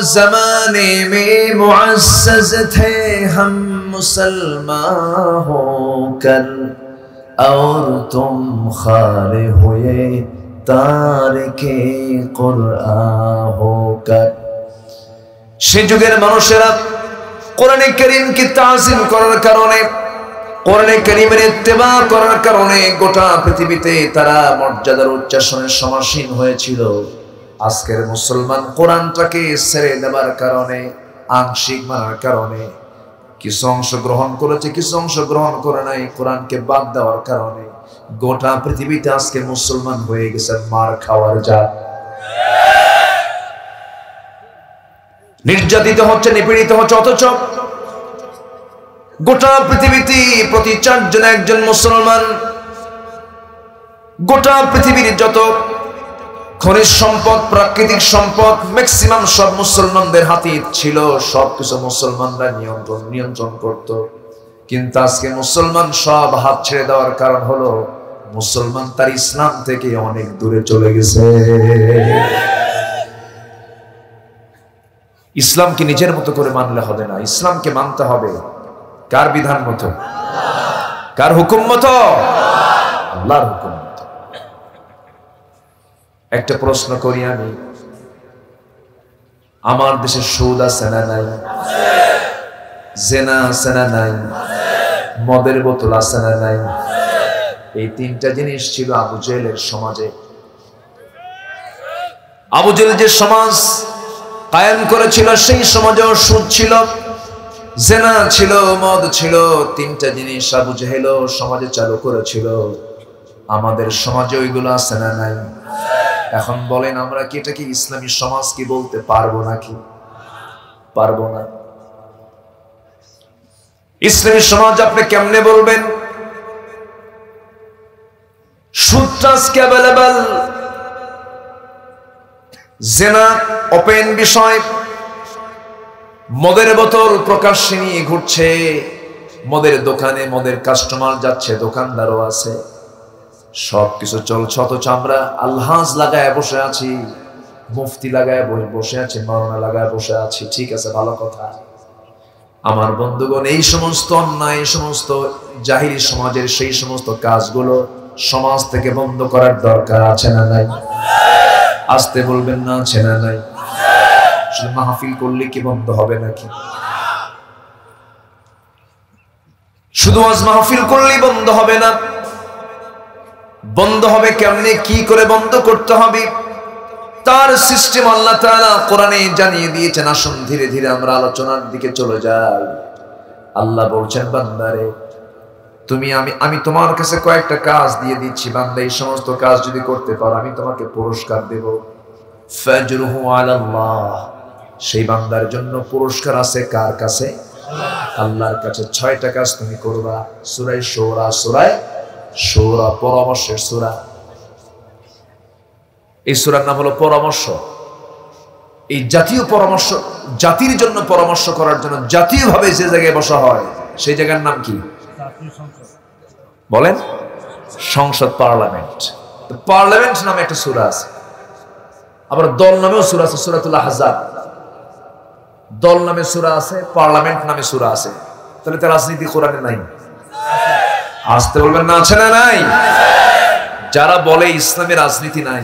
जमाने में मुअज़्ज़ज़ थे हम मुसलमान होकर और तुम खारे हुए तारिके कुरआन होकर। সে যুগের মানুষেরা কোরআনে কারীমকে তাজিম করার কারণে, কোরআনে কারীমের ইত্তেবা করার কারণে গোটা পৃথিবীতে তারা মর্যাদার উচ্চাসনের সমাসীন হয়েছিল। আজকের মুসলমান কোরআনটাকে ছেড়ে দেবার কারণে, আংশিক মানার কারণে কিছু অংশ গ্রহণ করেছে, কিছু অংশ গ্রহণ করে নাই। কোরআনকে বাদ দেওয়ার কারণে গোটা পৃথিবীতে আজকে মুসলমান হয়ে গেছে মার খাওয়ার জাত। নির্যাতিত হচ্ছে, নিপীড়িত হচ্ছে, অথচ গোটা পৃথিবীতে প্রতি 4 জনে একজন মুসলমান। গোটা পৃথিবীর যত খনিজ সম্পদ, প্রাকৃতিক সম্পদ ম্যাক্সিমাম সব মুসলমানদের হাতে ছিল। সবকিছু মুসলমানরা নিয়ন্ত্রণ করত। কিন্তু আজকে মুসলমান সব হাত ছেড়ে দেওয়ার কারণ হলো মুসলমান তার ইসলাম থেকে অনেক দূরে চলে গেছে। ইসলামকে নিজের মতো করে মানলে হবে না, ইসলামকে মানতে হবে কার বিধান মতো, কার হুকুম মতো? আল্লাহর হুকুম মতো। একটা প্রশ্ন করি আমি, আমার দেশে সুদ আছে না নাই? জেনা আছে না নাই? মদের বোতল আছে না নাই? এই 3টা জিনিস ছিল আবু জেহেলের সমাজে। আবু জেহেল যে সমাজ কায়েম করেছিল সেই সমাজেও সুদ ছিল, জেনা ছিল, মদ ছিল। 3টা জিনিস আবু জেহেল সমাজে চালু করেছিল। আমাদের সমাজে ওইগুলো আছে না নাই? এখন বলেন আমরা কি এটাকে ইসলামী সমাজ কি বলতে পারবো নাকি? পারবো না। ইসলামী সমাজ আপনি কেমনে বলবেন? সুদটা আজকে অ্যাভেলেবল, জেনা ওপেন বিষয়, মদের বোতল প্রকাশ্যে নিয়ে ঘুরছে, মদের দোকানে মদের কাস্টমার যাচ্ছে, দোকানদারও আছে, সবকিছু চলছে। অথচ আমরা আলহাজ লাগায় বসে আছি, মুফতি লাগায় বসে আছি, মাওলানা লাগায় বসে আছি। ঠিক আছে, ভালো কথা। আমার বন্ধুগণ, এই সমস্ত অন্যায়, এই সমস্ত জাহিরি সমাজের সেই সমস্ত কাজগুলো সমাজ থেকে বন্ধ করার দরকার আছে না নাই? আসতে বলবেন না, আছে না নাই? শুধু মাহফিল করলে কি বন্ধ হবে নাকি? শুধু আজ মাহফিল করলেই বন্ধ হবে না। বন্ধ হবে কেমনে, কি করে বন্ধ করতে হবে তার সিস্টেম আল্লাহ তাআলা কোরআনে জানিয়ে দিয়েছেন। আসুন ধীরে ধীরে আমরা আলোচনার দিকে চলে যাই। আল্লাহ বলছেন, বান্দারে আমি তোমার কাছে কয়েকটা কাজ দিয়ে দিচ্ছি, বান্দা এই সমস্ত কাজ যদি করতে পারো আমি তোমাকে পুরস্কার দেব। ফাজরুহু আলাল্লাহ, সেই বান্দার জন্য পুরস্কার আছে কার কাছে? আল্লাহর কাছে। 6টা কাজ তুমি করবা। সূরা শূরা পরামর্শের সূরা। এই সূরার নাম হলো পরামর্শ। এই জাতীয় পরামর্শ, জাতির জন্য পরামর্শ করার জন্য জাতীয়ভাবে যে জায়গায় বসা হয় সেই জায়গার নাম কি বলেন? সংসদ, পার্লামেন্ট। পার্লামেন্ট নামে একটা সূরা আছে, আবার দল নামেও সূরা আছে, সূরাতুল আহজাব। দল নামে সূরা আছে, পার্লামেন্ট নামে সূরা আছে। তাহলে তো রাজনীতি কোরআনে নাই। আসতে বলবেন না, আছে না নাই? যারা বলে ইসলামে রাজনীতি নাই,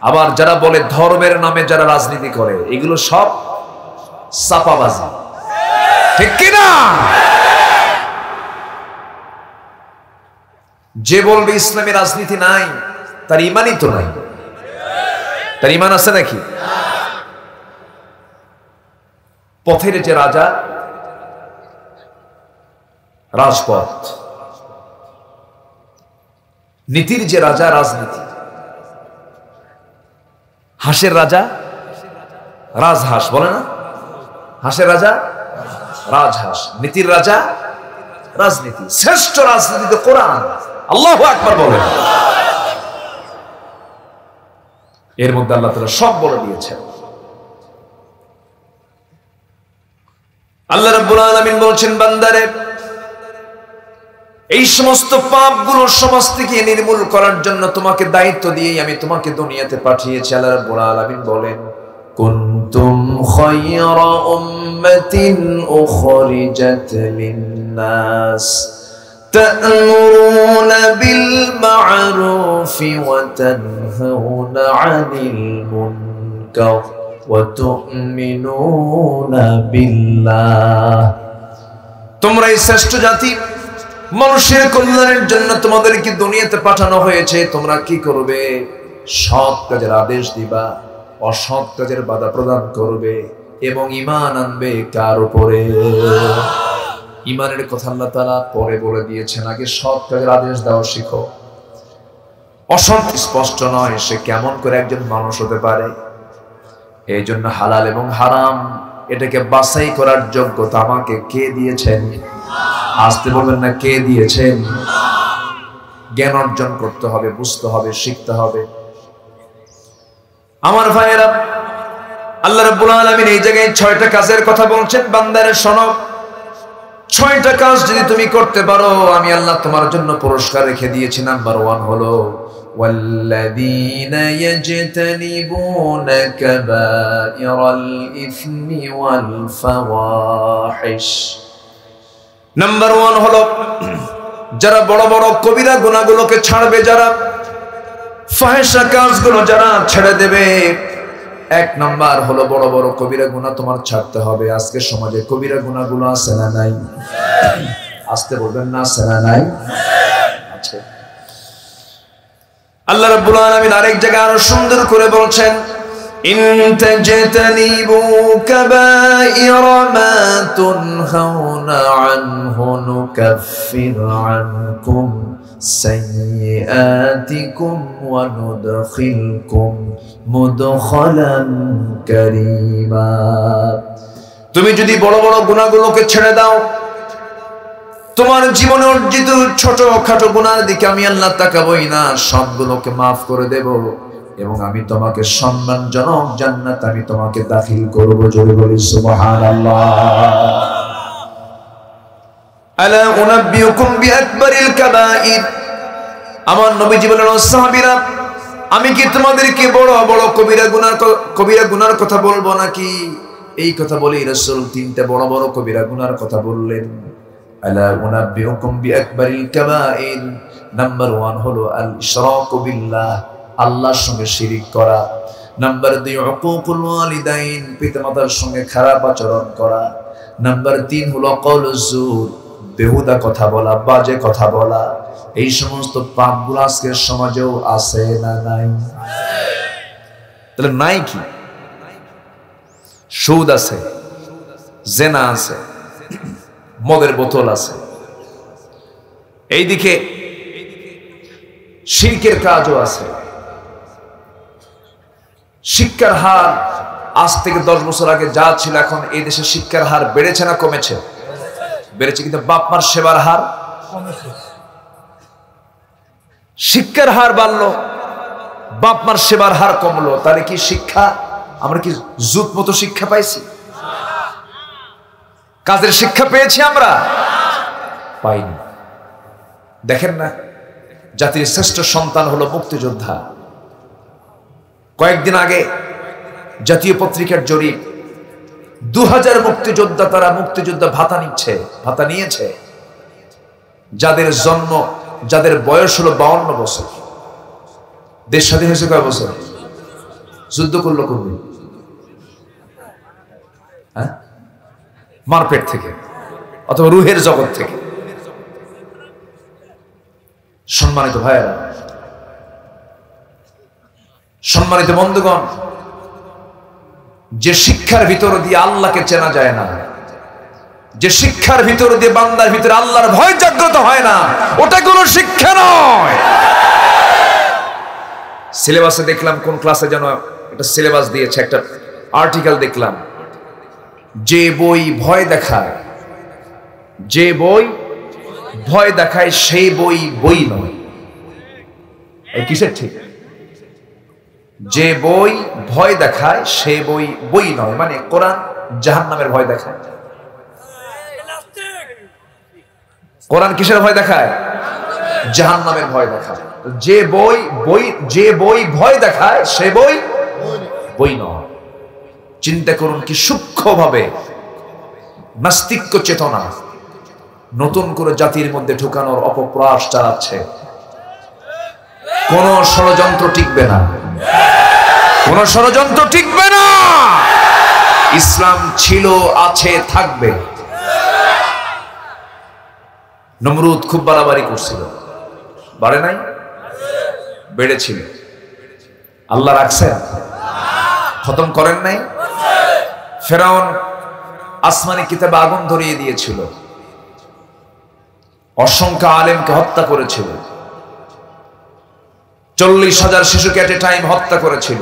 আবার যারা বলে ধর্মের নামে যারা রাজনীতি করে, এগুলো সব চাপাবাজি, ঠিক কিনা? যে বলবে ইসলামে রাজনীতি নাই তার ইমানই তো নাই। তার ইমান আছে নাকি? পথের যে রাজা, রাজপথ। নীতির যে রাজা, রাজনীতি। হাঁসের রাজা, রাজহাঁস বলে না? হাঁসের রাজা রাজহাঁস, নীতির রাজা রাজনীতি। শ্রেষ্ঠ রাজনীতি তো কোরআন। আল্লাহু আকবার বলেন। এর মধ্যে আল্লাহ তাআলা সব বলে দিয়েছেন। আল্লাহ রাব্বুল আলামিন বলছেন, বান্দারে এই সমস্ত পাপগুলো সমাজ থেকে নির্মূল করার জন্য তোমাকে দায়িত্ব দিয়েই আমি তোমাকে দুনিয়াতে পাঠিয়েছি। আল্লাহ রাব্বুল আলামিন বলেন, কুনতুম খায়রা উম্মাতিন উখরিজাত লিন-নাস তা'মুরুনা বিল মা'রুফি ওয়া তানহাউনা 'আনিল মুনকার ওয়া তু'মিনুনা বিল্লাহ। তোমরা এই শ্রেষ্ঠ জাতি, মানুষের কল্যাণের জন্য তোমাদেরকে দুনিয়াতে পাঠানো হয়েছে। তোমরা কি করবে? সৎ কাজের আদেশ দিবা, অসৎ কাজের বাধা প্রদান করবে এবং ঈমান আনবে কার উপরে? ঈমানের কথা আল্লাহ তাআলা পরে বলে দিয়েছেন, আগে সৎ কাজের আদেশ দাও শিখো। অসৎ স্পষ্ট নয়, সে কেমন করে একজন মানুষ হতে পারে? এই জন্য হালাল এবং হারাম এটাকে বাছাই করার যোগ্যতা আমাকে কে দিয়েছেন? আসতে বলবেন না, কে দিয়েছেন? জ্ঞান অর্জন করতে হবে, বুঝতে হবে, শিখতে হবে। আমার ভাইয়েরা, আল্লাহ রাব্বুল আলামিন এই জায়গায় 6টা কাজের কথা বলছেন, বান্দারে শোনো। 6টা কাজ যদি তুমি করতে পারো, আমি আল্লাহ তোমার জন্য পুরস্কার রেখে দিয়েছি। নাম্বার 1 হলো ওয়াল্লাযীনা ইয়াজতানিবুনা কাবাইরাল ইসমি ওয়াল ফাওয়াহিশ। নাম্বার 1 হলো যারা বড় বড় কবিরা গুনাহগুলোকে ছাড়বে, যারা ফাহিশা কাজগুলো যারা ছেড়ে দেবে। 1 নাম্বার হলো বড় বড় কবিরা গুনাহ তোমার ছাড়তে হবে। আজকে সমাজে কবিরা গুনাহগুলো আছে না নাই? আসতে বলবেন না, আছে না নাই? আছে। আল্লাহ রাব্বুল আলামিন আরেক জায়গায় আরো সুন্দর করে বলছেন, ইন তাজতানিবু কাবাইরা মা তুনহাউনা আনহু নুকাফির আনকুম সাইয়্যাতিকুম ওয়া নুদখিলকুম মুদখালান কারীমা। তুমি যদি বড় বড় গুনাহগুলোকে ছেড়ে দাও, তোমার জীবনে অর্জিত ছোটখাটো গুনার দিকে আমি আল্লাহ তাকাবই না, সবগুলোকে মাফ করে দেব এবং আমি তোমাকে সম্মানজনক জান্নাত আমি তোমাকে দাখিল করব। জোরে বলি সুবহানাল্লাহ। আলা উনাব্বিউকুম বিআকবারিল কাবাইর। আমার নবীজি বলেন, ও সাহাবীরা, আমি কি তোমাদেরকে বড় বড় কবিরা গুনার কথা বলবো নাকি? এই কথা বলেই রাসূল 3টা বড় বড় কবিরা গুনার কথা বললেন। আলা উনাব্বিউকুম বিআকবারিল কাবাইর। নাম্বার 1 হলো আল ইশরাকু বিল্লাহ, আল্লাহর সঙ্গে শিরিক করা। নাম্বার 2 উকুকুল ওয়ালিদাইন, পিতামাতার সঙ্গে খারাপ আচরণ করা। নাম্বার 3 হলো কওলুজ জুর, বেহুদা কথা বলা, বাজে কথা বলা। এই সমস্ত পাপগুলো আজকের সমাজেও আছে না নাই? তাহলে নাই কি? সুদ আছে, জেনা আছে, মদের বোতল আছে, এইদিকে শিরকের কাজও আছে। শিক্ষার হার আজ থেকে 10 বছর আগে যা ছিল, এখন এই দেশে শিক্ষার হার বেড়েছে না কমেছে? বেড়েছে, কিন্তু বাপ মার সেবার হার কমেছে। শিক্ষার হার বাড়লো, বাপ মার সেবার হার কমলো। তাহলে কি শিক্ষা, আমরা কি জুত মতো শিক্ষা পাইছি? কাজের শিক্ষা পেয়েছি আমরা? পাইনি। দেখেন না, জাতির শ্রেষ্ঠ সন্তান হলো মুক্তিযোদ্ধা। কয়েকদিন আগে জাতীয় পত্রিকার জরিপ, 2000 মুক্তিযোদ্ধা, তারা মুক্তিযোদ্ধা ভাতা নিয়েছে, যাদের বয়স হলো 52 বছর। দেশ স্বাধীন হয়েছে কয় বছর? যুদ্ধ করলো করবে, হ্যাঁ, মারপেট থেকে অথবা রুহের জগৎ থেকে। সম্মানিত ভাইয়েরা, সম্মানিত বন্ধুগণ, যে শিক্ষার ভিতর দিয়ে আল্লাহকে চেনা যায় না, যে শিক্ষার ভিতর দিয়ে বান্দার ভিতরে আল্লাহর ভয় জাগ্রত হয় না, ওটা কোনো শিক্ষা নয়। সিলেবাসে দেখলাম, কোন ক্লাসে যেন একটা সিলেবাস দিয়েছে, একটা আর্টিকেল দেখলাম, যে বই ভয় দেখায়, যে বই ভয় দেখায় সেই বই নয়। এই কিসের ঠিক? যে বই ভয় দেখায় সেই বই নয়, মানে কোরআন জাহান্নামের ভয় দেখায়। কোরআন কিসের ভয় দেখায়? জাহান্নামের ভয় দেখায়। যে বই ভয় দেখায় সে বই নয়। চিন্তা করুন কি সূক্ষ্মভাবে নাস্তিক্য চেতনা নতুন করে জাতির মধ্যে ঢুকানোর অপপ্রয়াস চালাচ্ছে। কোন ষড়যন্ত্র টিকবে না, কোন ষড়যন্ত্র টিকবে না। ইসলাম ছিল, আছে, থাকবে। নমরুদ খুব বাড়াবাড়ি করছিল, বাড়ে নাই, বেড়েছিল। আল্লাহ রাখছেন, খতম করেন নাই। ফেরাউন আসমানি কিতাবে আগুন ধরিয়ে দিয়েছিল, অসংখ্য আলেমকে হত্যা করেছিল, 40,000 শিশুকে এট এ টাইম হত্যা করেছিল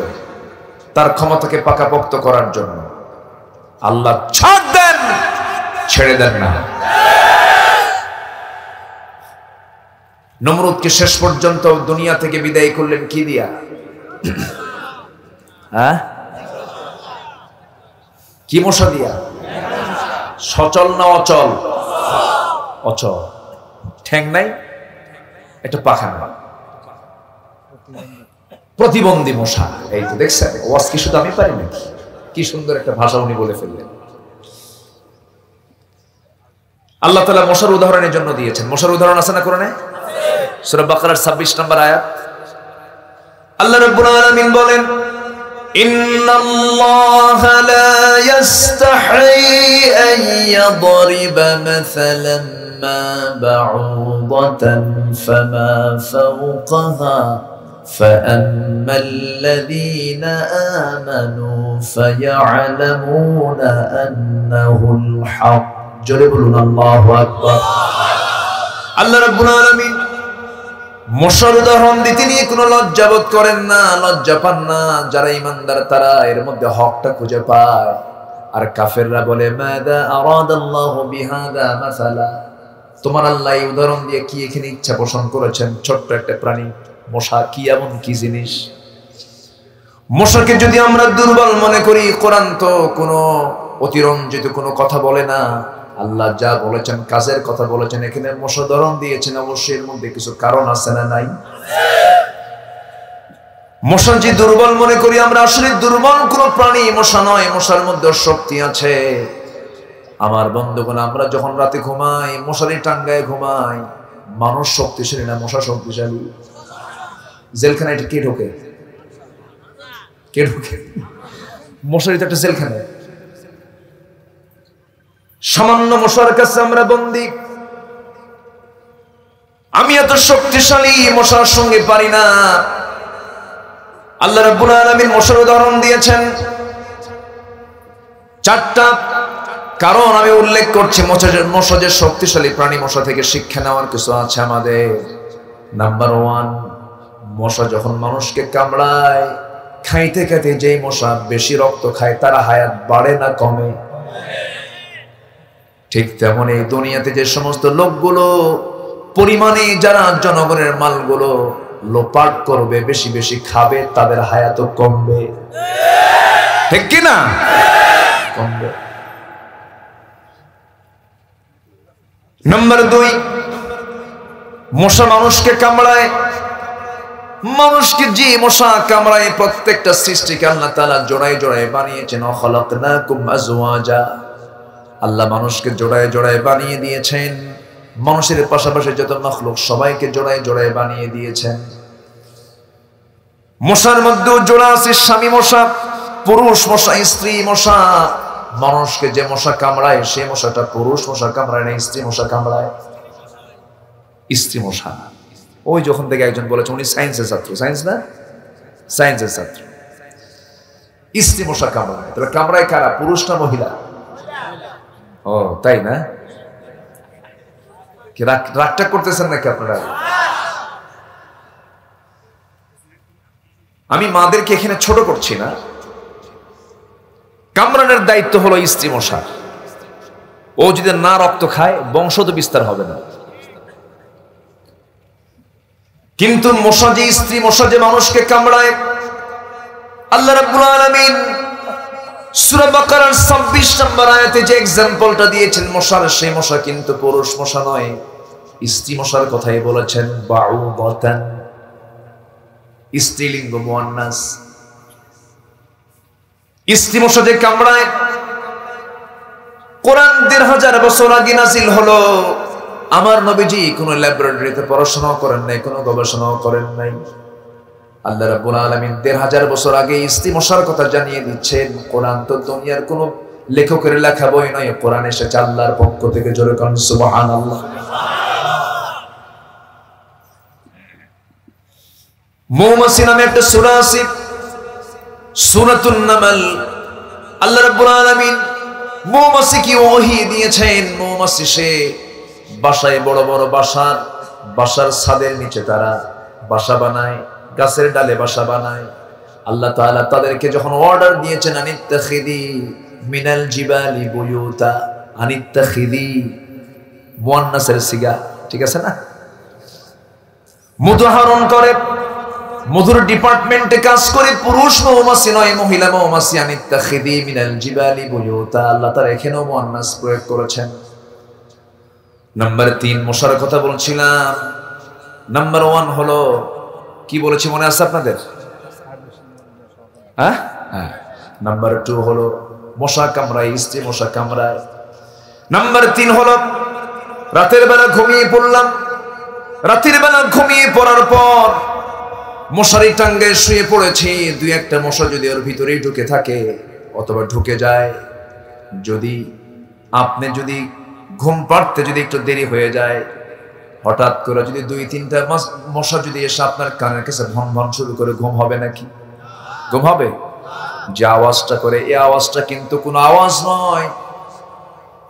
তার ক্ষমতাকে পাকাপোক্ত করার জন্য। আল্লাহ ছাড় দেন, ছেড়ে দেন না। নমরুদকে শেষ পর্যন্ত দুনিয়া থেকে বিদায় করলেন কি দিয়া? হ্যাঁ, কি মশা দিয়া? সচল না অচল? অচল, ঠ্যাং নাই, একটা পাখা নাই, প্রতিবন্ধী মশা। এই তো দেখছেন, ওয়াজ কি শুধু আমি পারি নাকি? কি সুন্দর একটা ভাষা উনি বলে ফেললেন। আল্লাহ তাআলা মশার উদাহরণের জন্য দিয়েছেন। মশার উদাহরণ আছে না কোরআনে? সূরা বাকারার 26 নম্বর আয়াত। আল্লাহ রাব্বুল আলামিন বলেন, ইন্নাল্লাহা লা ইস্তাহি আন ইয়াদরিবা মাসালান মা বাউদাতান ফামা ফাওকাহা فأما الذين آمنوا فيعلمون أنه الحق জোরে বলুন আল্লাহু আকবার। আল্লাহ রাব্বুল আলামিন মশার উদাহরণ দিতে নিয়ে কোনো লজ্জাবোধ করেন না, লজ্জা পান না। যারা ঈমানদার তারা এর মধ্যে হকটা খুঁজে পায়। আর কাফেররা বলে মাযা আরাদাল্লাহু বিহাদা মাসালা, তোমার আল্লাহ এই উদাহরণ দিয়ে কি এখানে ইচ্ছা পোষণ করেছেন? ছোট্ট একটা প্রাণী মশা, কি এমন কি জিনিস? মশাকে যদি আমরা দুর্বল মনে করি, কোরআন তো কোনো অতিরঞ্জিত কোনো কথা বলে না। আল্লাহ যা বলেছেন কাজের কথা বলেছেন। এখানে মশা উদাহরণ দিয়েছেন, অবশ্যই এর মধ্যে কিছু কারণ আছে না নাই? মশা যে দুর্বল মনে করি আমরা, আসলে দুর্বল কোনো প্রাণী মশা নয়। মশার মধ্যে শক্তি আছে। আমার বন্ধুগণ, আমরা যখন রাতে ঘুমাই, মশারি টাঙ্গায় ঘুমাই, মানুষ শক্তিশালী না মশা শক্তিশালী? জেলখানায় কে ঢোকে? কে ঢোকে? মশারি তো একটা জেলখানা। সামান্য মশার কাছে আমরা বন্দী। আমি এত শক্তিশালী, মশার সঙ্গে পারি না। আল্লাহ রাব্বুল আলামিন মশার উদাহরণ দিয়েছেন 4টা কারণ আমি উল্লেখ করছি। মশা যে শক্তিশালী প্রাণী, মশা থেকে শিক্ষা নেওয়ার কিছু আছে আমাদের। নাম্বার 1, মশা যখন মানুষকে কামড়ায়, খাইতে খাইতে যেই মশা বেশি রক্ত খায় তারা হায়াত বাড়ে না কমে? ঠিক তেমন এই দুনিয়াতে যে সমস্ত লোকগুলো পরিমাণে যারা জনগণের মালগুলো লোপাট করবে, বেশি বেশি খাবে, তাদের হায়াত কমবে। ঠিক কি না? কমবে। নাম্বার 2, মশা মানুষকে কামড়ায়। মানুষকে যে মশা কামড়ায়, প্রত্যেকটা সৃষ্টিকে আল্লাহ তাআলা জোড়ায় জোড়ায় বানিয়েছেন। খালাকনাকুম আজওয়াজা, আল্লাহ মানুষকে জোড়ায় জোড়ায় বানিয়ে দিয়েছেন। মানুষের পাশাপাশি যত মাখলুক সবাইকে জোড়ায় জোড়ায় বানিয়ে দিয়েছেন। মশার মধ্যে জোড়া আছে, স্বামী মশা, পুরুষ মশা, স্ত্রী মশা। মানুষকে যে মশা কামড়ায় সে মশাটা পুরুষ মশা কামড়ায় না, স্ত্রী মশা কামড়ায়। স্ত্রী মশা। ওই যখন থেকে একজন বলেছে উনি সায়েন্সের ছাত্র, সায়েন্স না, সায়েন্সের ছাত্র, স্ত্রী মশা কামড়ায়। তাহলে কামড়ায় কারা, পুরুষ না মহিলা? ও তাই না? কি রাগটা করতেছেন নাকি আপনারা? আমি মাদেরকে এখানে ছোট করছি না। কামড়ানোর দায়িত্ব হলো স্ত্রী মশা। ও যদি না রক্ত খায় বংশ তো বিস্তার হবে না। কিন্তু মশা যে স্ত্রী মশা যে মানুষকে কামড়ায়, আল্লাহ রাব্বুল আলামিন সূরা বাকারার 26 নম্বর আয়াতে যে এক্সাম্পলটা দিয়েছেন মশার, সেই মশা কিন্তু পুরুষ মশা নয়, স্ত্রী মশার কথাই বলেছেন। বাউদাতান, স্ত্রীলিঙ্গ মুয়ান্নাস। ইস্তি মশা যে কামড়ায়, কোরআন ১৫০০ বছর আগে নাজিল হলো। আমার নবীজি কোন ল্যাবরেটরিতে পড়াশোনা করেন নাই, কোনো গবেষণাও করেন নাই। আল্লাহ রাব্বুল আলামিন ১৫০০ বছর আগে ইস্তি মশার কথা জানিয়ে দিচ্ছেন। কোরআন তো দুনিয়ার কোন লেখকের লেখা বই নয়, কোরআন এসেছে আল্লাহর পক্ষ থেকে। জোরে কোন সুবহানাল্লাহ। মৌমাছি নামে একটা সূরা আছে, সূরাতুন নামল। আল্লাহ রাব্বুল আলামিন মৌমাছিকে ওহী দিয়েছেন। মৌমাছি সে বাসায় বড় বড় বাসার ছাদের নিচে তারা বাসা বানায়, গাছের ডালে বাসা বানায়। আল্লাহ তাআলা তাদেরকে যখন অর্ডার দিয়েছেন আনিত্তাখিদি মিনাল জিবালি বুয়ুতা, আনিত্তাখিদি মুয়ান্নাসের সিগা, ঠিক আছে না? মধু আহরণ করে, মধুর ডিপার্টমেন্টে কাজ করে পুরুষ মৌমাছি নয়, মহিলা মৌমাছি। আনিত্তাখিদি মিনাল জিবালি বুয়ুতা, আল্লাহ তাআলা এখানেও মুয়ান্নাস প্রয়োগ করেছেন। নাম্বার ৩ মশার কথা বলছিলাম। নাম্বার 1 হলো কি বলেছি মনে আছে আপনাদের? হ্যাঁ, নাম্বার 2 হলো মশা কামড়ায়, স্ত্রী মশা কামড়ায়। নাম্বার 3 হলো রাতের বেলা ঘুমিয়ে পড়লাম, রাতের বেলা ঘুমিয়ে পড়ার পর মশারি টাঙ্গে শুয়ে পড়েছি, 2-1টা মশা যদি ওর ভিতরেই ঢুকে থাকে অথবা ঢুকে যায়, যদি আপনি যদি ঘুম পাড়তে যদি একটু দেরি হয়ে যায়, হঠাৎ করে যদি 2-3টা মশা যদি এসে আপনার কানের কাছে ভন ভন শুরু করে, ঘুম হবে নাকি? ঘুম হবে? যে আওয়াজটা করে, এই আওয়াজটা কিন্তু কোনো আওয়াজ নয়।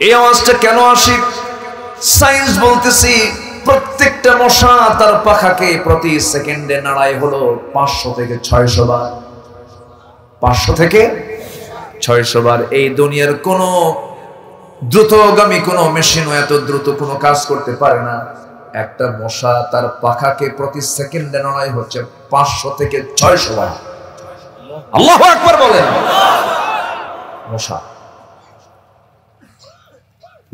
এই আওয়াজটা কেন আসে? সায়েন্স বলতেছি প্রত্যেকটা মশা তার পাখাকে প্রতি সেকেন্ডে নাড়ায় হলো 500 থেকে 600 বার। 500 থেকে 600 বার। এই দুনিয়ার কোন দ্রুতগামী কোন মেশিনও এত দ্রুত কোনো কাজ করতে পারে না। একটা মশা তার পাখাকে প্রতি সেকেন্ডে নাড়ায় হচ্ছে 500 থেকে 600 বার। আল্লাহু আকবার বলেন। মশা।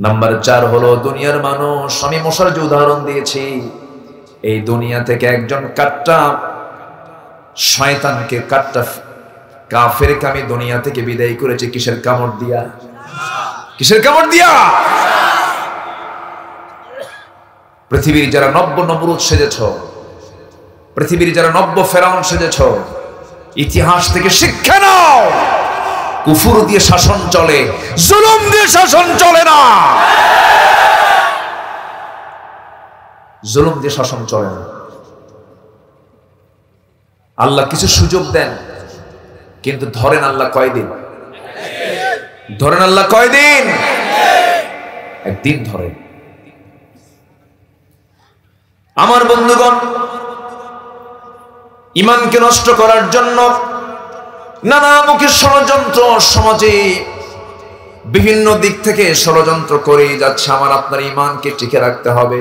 নাম্বার 4 হলো দুনিয়ার মানুষ। আমি মশার যে উদাহরণ দিয়েছি, এই দুনিয়া থেকে একজন কাট্টা শয়তানকে, কাট্টা কাফেরকে আমি দুনিয়া থেকে বিদায় করেছি কিসের কামড় দিয়া? কিসের কামড় দিয়া? পৃথিবীর যারা নব্য নমরুদ সেজেছ, পৃথিবীর যারা নব্য ফেরাউন সেজেছ, ইতিহাস থেকে শিক্ষা নাও। কুফর দিয়ে শাসন চলে, জুলুম দিয়ে শাসন চলে না। জুলুম দিয়ে শাসন চলে না। আল্লাহ কিছু সুযোগ দেন, কিন্তু ধরেন আল্লাহ কয়দিন? ধরেন আল্লাহ কয়দিন? একদিন ধরেন। আমার বন্ধুগণ, ঈমানকে নষ্ট করার জন্য নানামুখী ষড়যন্ত্র সমাজে বিভিন্ন দিক থেকে ষড়যন্ত্র করে যাচ্ছে। আমার আপনার ঈমানকে টিকে রাখতে হবে,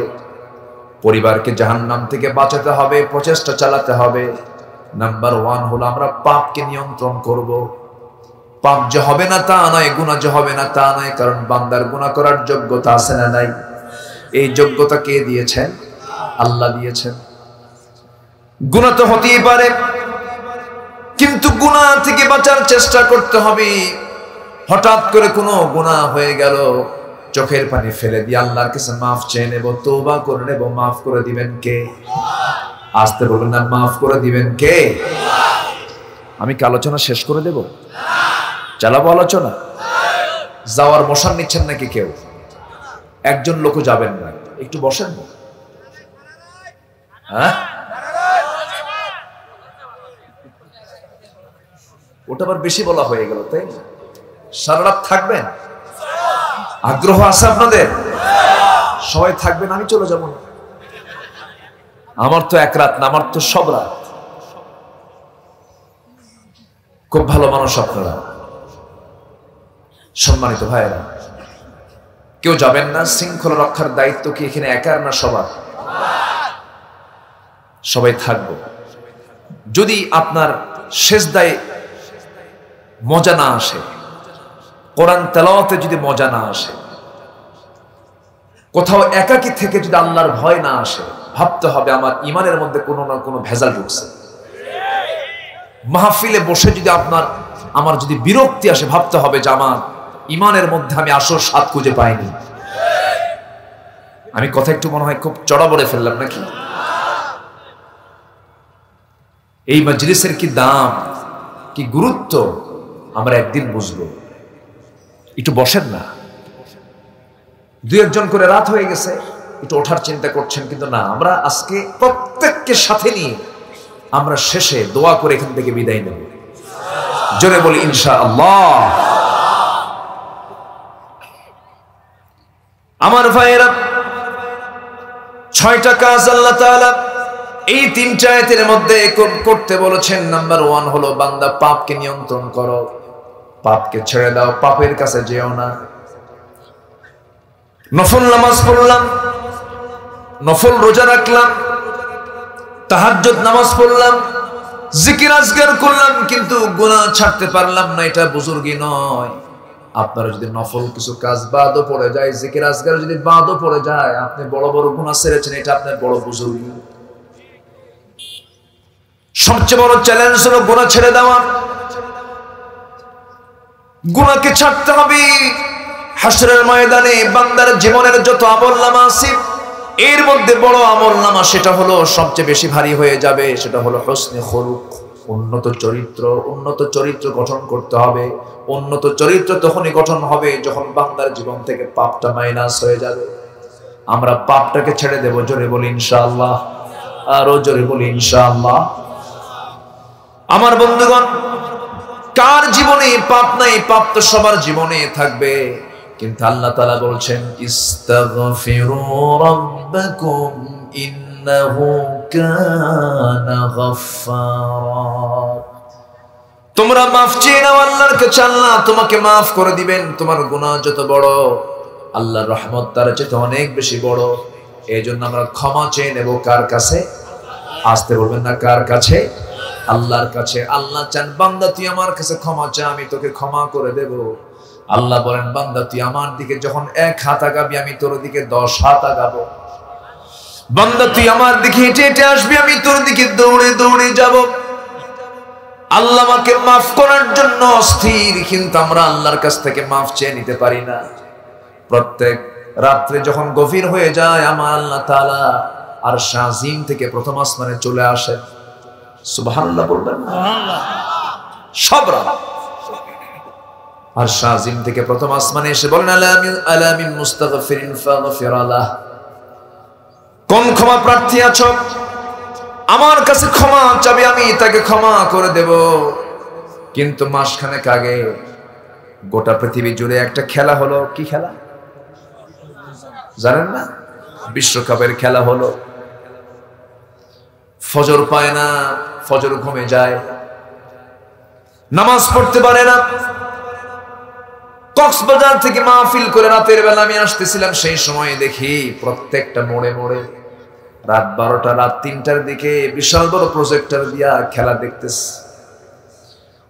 পরিবারকে জাহান্নাম থেকে বাঁচাতে হবে, প্রচেষ্টা চালাতে হবে। নাম্বার 1 হলো আমরা পাপকে নিয়ন্ত্রণ করব। পাপ যে হবে না তা নয়, গুনাহ যে হবে না তা নয়, কারণ বান্দার গুনাহ করার যোগ্যতা আছে না নাই? এই যোগ্যতা কে দিয়েছেন? আল্লাহ দিয়েছেন। গুনাহ তো হতেই পারে, কিন্তু গুনাহ থেকে বাঁচার চেষ্টা করতে হবে। হঠাৎ করে কোনো গুনাহ হয়ে গেল, চোখের পানি ফেলে দিয়ে আল্লাহর কাছে মাফ চেয়ে নেব, তওবা করে নেব, মাফ করে দিবেন কে? আসতে বলুন না, মাফ করে দিবেন কে? আমি কি আলোচনা শেষ করে দেব? চালাবো আলোচনা? যাওয়ার বসার নিচ্ছেন নাকি কেউ? একজন লোক যাবেন না, একটু বসেন। হ্যাঁ, ওটা আবার বেশি বলা হয়ে গেল, তাই না? সারা রাত থাকবেন? আগ্রহ আছে আপনাদের? সবাই থাকবেন, আমি চলে যাব না। আমার তো এক রাত না, আমার তো সব রাত। খুব ভালো মানুষ আপনারা, সম্মানিত ভাইয়েরা। কেউ যাবেন না? শৃঙ্খলা রক্ষার দায়িত্ব কি এখানে একার না সবার? সবাই থাকবো। যদি আপনার সেজদায় মজা না আসে, কোরআন তেলাওয়াতে যদি মজা না আসে, কোথাও একাকী থেকে যদি আল্লাহর ভয় না আসে, ভাবতে হবে আমার ঈমানের মধ্যে কোনো না কোনো ভেজাল ঢুকছে। মাহফিলে বসে যদি আপনার আমার যদি বিরক্তি আসে ভাবতে হবে যে আমার ইমানের মধ্যে আমি আসল স্বাদ খুঁজে পাইনি। আমি কথা একটু মনে হয় খুব চড়া বলে ফেললাম নাকি? এই মজলিসের কি দাম, কি গুরুত্ব আমরা একদিন বুঝবো। একটু বসেন না, দুই একজন করে রাত হয়ে গেছে, একটু ওঠার চিন্তা করছেন, কিন্তু না, আমরা আজকে প্রত্যেককে সাথে নিয়ে আমরা শেষে দোয়া করে এখান থেকে বিদায় নেব। জোরে বলি ইনশাআল্লাহ। আমার ভাইয়েরা, 6টা কাজ আল্লাহ তাআলা এই 3টা আয়াতের মধ্যে করতে বলেছেন। নাম্বার 1 হলো বান্দা পাপকে নিয়ন্ত্রণ করো, পাপকে ছেড়ে দাও, পাপের কাছে যেও না। নফল নামাজ পড়লাম, নফল রোজা রাখলাম, তাহাজ্জুদ নামাজ পড়লাম, জিকির আজকার করলাম, কিন্তু গুনাহ ছাড়তে পারলাম না, এটা বুজুর্গি নয়। আপনারা যদি নফল কিছু কাজ বাদও পড়ে যায়, জিকির আজকার যদি বাদও পড়ে যায়, আপনি বড় বড় গুনাহ ছেড়েছেন, এটা আপনার বড় বুজুর্গি। সবচেয়ে বড় চ্যালেঞ্জ হলো গুনাহ ছেড়ে দেওয়া। গুনাহকে ছাড়তে হবে। হাসরের ময়দানে বান্দার জীবনের যত আমলনামা আছে, এর মধ্যে বড় আমলনামা সেটা হলো সবচেয়ে বেশি ভারী হয়ে যাবে, সেটা হলো হুসনে খুলুক, উন্নত চরিত্র। উন্নত চরিত্র গঠন করতে হবে। উন্নত চরিত্র তখনই গঠন হবে যখন বান্দার জীবন থেকে পাপটা মাইনাস হয়ে যাবে। আমরা পাপটাকে ছেড়ে দেব। জোরে বলি ইনশাআল্লাহ, আরো জোরে বলি ইনশাআল্লাহ। আমার বন্ধুগণ, কার জীবনে পাপ নাই? পাপ তো সবার জীবনে থাকবে, কিন্তু আল্লাহ তাআলা বলছেন ইস্তাগফিরু রাব্বাকুম ইন্নাহু কানা গাফফারা। তোমরা মাফ চেয়ে নাও আল্লাহর কাছে, আল্লাহ তোমাকে মাফ করে দিবেন। তোমার গুনাহ যত বড়, আল্লাহর রহমত তার চেয়ে অনেক বেশি বড়। এই জন্য আমরা ক্ষমা চেয়ে নেব কার কাছে? আসতে বলবেন না, কার কাছে? আল্লাহর কাছে। আল্লাহ চান বান্দা তুই আমার কাছে ক্ষমা চা, আমি তোকে ক্ষমা করে দেব। আল্লাহ বলেন বান্দা তুই আমার দিকে যখন 1 হাত আগাবি, আমি তোর দিকে 10 হাত আগাবো। বান্দা তুই আমার দিকে হেঁটে হেঁটে আসবি, আমি তোর দিকে দৌড়ে দৌড়ে যাব। আল্লাহ আমাকে মাফ করার জন্য অস্থির, কিন্তু আমরা আল্লাহর কাছ থেকে মাফ চেয়ে নিতে পারি না। প্রত্যেক রাত্রে যখন গভীর হয়ে যায়, আমার আল্লাহ তাআলা আরশ আজিম থেকে প্রথম আসমানে চলে আসেন। সুবহানাল্লাহ বলবেন না? সব রাত আরশ আজিম থেকে প্রথম আসমানে এসে বলেন আলামিন মুস্তাগফিরিন ফাগফির লাহ। কোন ক্ষমা প্রার্থী আছো? আমার কাছে ক্ষমা চাবি, আমি তাকে ক্ষমা করে দেব। কিন্তু মাসখানেক আগে গোটা পৃথিবী জুড়ে একটা খেলা হলো। কি খেলা জানেন না? বিশ্বকাপের খেলা হলো। ফজর পায় না, ফজর ঘুমে যায়, নামাজ পড়তে পারে না। কক্সবাজার থেকে মাহফিল করে রাতের বেলা আমি আসতেছিলাম, সেই সময় দেখি প্রত্যেকটা মোড়ে মোড়ে রাত 12টা, রাত 3টার দিকে বিশাল বড় প্রজেক্টর দিয়া খেলা দেখতেছে।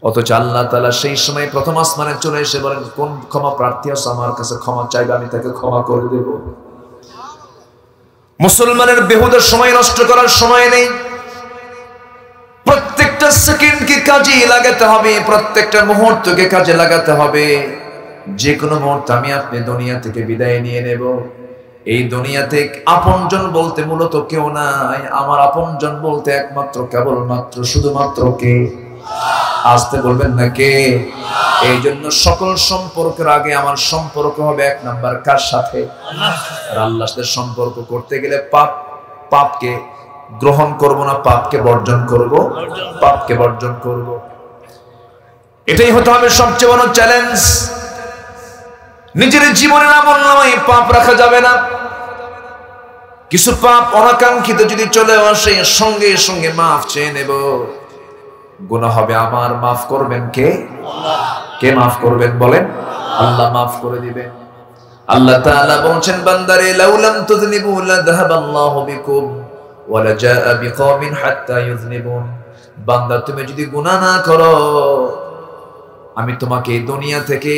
অথচ আল্লাহ তাআলা সেই সময় প্রথম আসমানে চলে এসে বলেন কোন ক্ষমা প্রার্থী আছে আমার কাছে ক্ষমা চাইবে, আমি তাকে ক্ষমা করে দেব। মুসলমানের বেহুদা সময় নষ্ট করার সময় নেই। প্রত্যেকটা সেকেন্ডকে কাজে লাগাতে হবে, প্রত্যেকটা মুহূর্তকে কাজে লাগাতে হবে। যে কোনো মুহূর্তে আমি আপনি দুনিয়া থেকে বিদায় নিয়ে নেব। এই দুনিয়াতে আপনজন বলতে মূলত কেউ নাই। আমার আপনজন বলতে একমাত্র কেবলমাত্র শুধুমাত্র কে? আসতে বলবেন না কে? এই জন্য সকল সম্পর্কের আগে আমার সম্পর্ক হবে 1 নাম্বার কার সাথে? আর আল্লাহর সাথে সম্পর্ক করতে গেলে পাপকে গ্রহণ করব না, পাপকে বর্জন করব, পাপকে বর্জন করব। এটাই হতে হবে সবচেয়ে বড় চ্যালেঞ্জ। নিজের জীবনের আমলনামায় পাপ রাখা যাবে না। কিছু পাপ অনাকাঙ্ক্ষিত যদি চলে আসে, সঙ্গে সঙ্গে মাফ চেয়ে নেব। গুনাহ হবে আমার, মাফ করবেন কে? কে মাফ করবেন বলেন? আল্লাহ মাফ করে দিবেন। আল্লাহ তাআলা বলেন বান্দারে লাউলাম তুযনিবু লাযাহাবাল্লাহু বিকুম ওয়া লাজাআ বিকওমিন হাত্তা ইউযনিবুন। বান্দা তুমি যদি গুনাহ না করো, আমি তোমাকে এই দুনিয়া থেকে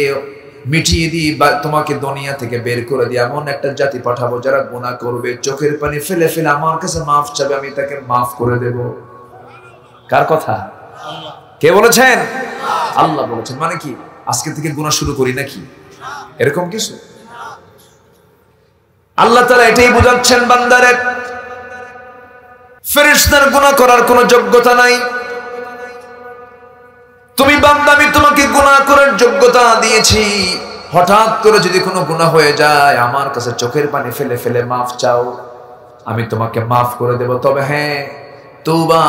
মিটিয়ে দিই, বা তোমাকে দুনিয়া থেকে বের করে দিই। এমন একটা জাতি পাঠাবো যারা গুনাহ করবে, চোখের পানি ফেলে ফেলে আমার কাছে মাফ চাবে, আমি তাকে মাফ করে দেব। কার কথা? কে বলেছেন? আল্লাহ বলেছেন। মানে কি আজকে থেকে গুনাহ শুরু করি নাকি, এরকম কিছু? আল্লাহ তাআলা এটাই বোঝাচ্ছেন বান্দারে, ফেরেশতার গুনাহ করার কোনো যোগ্যতা নাই। তুমি বান্দা, আমি তোমাকে গুনাহ করার যোগ্যতা দিয়েছি। হঠাৎ করে যদি কোনো গুনাহ হয়ে যায়, আমার কাছে চোখের পানি ফেলে ফেলে মাফ চাও, আমি তোমাকে মাফ করে দেব। তবে হ্যাঁ, তওবা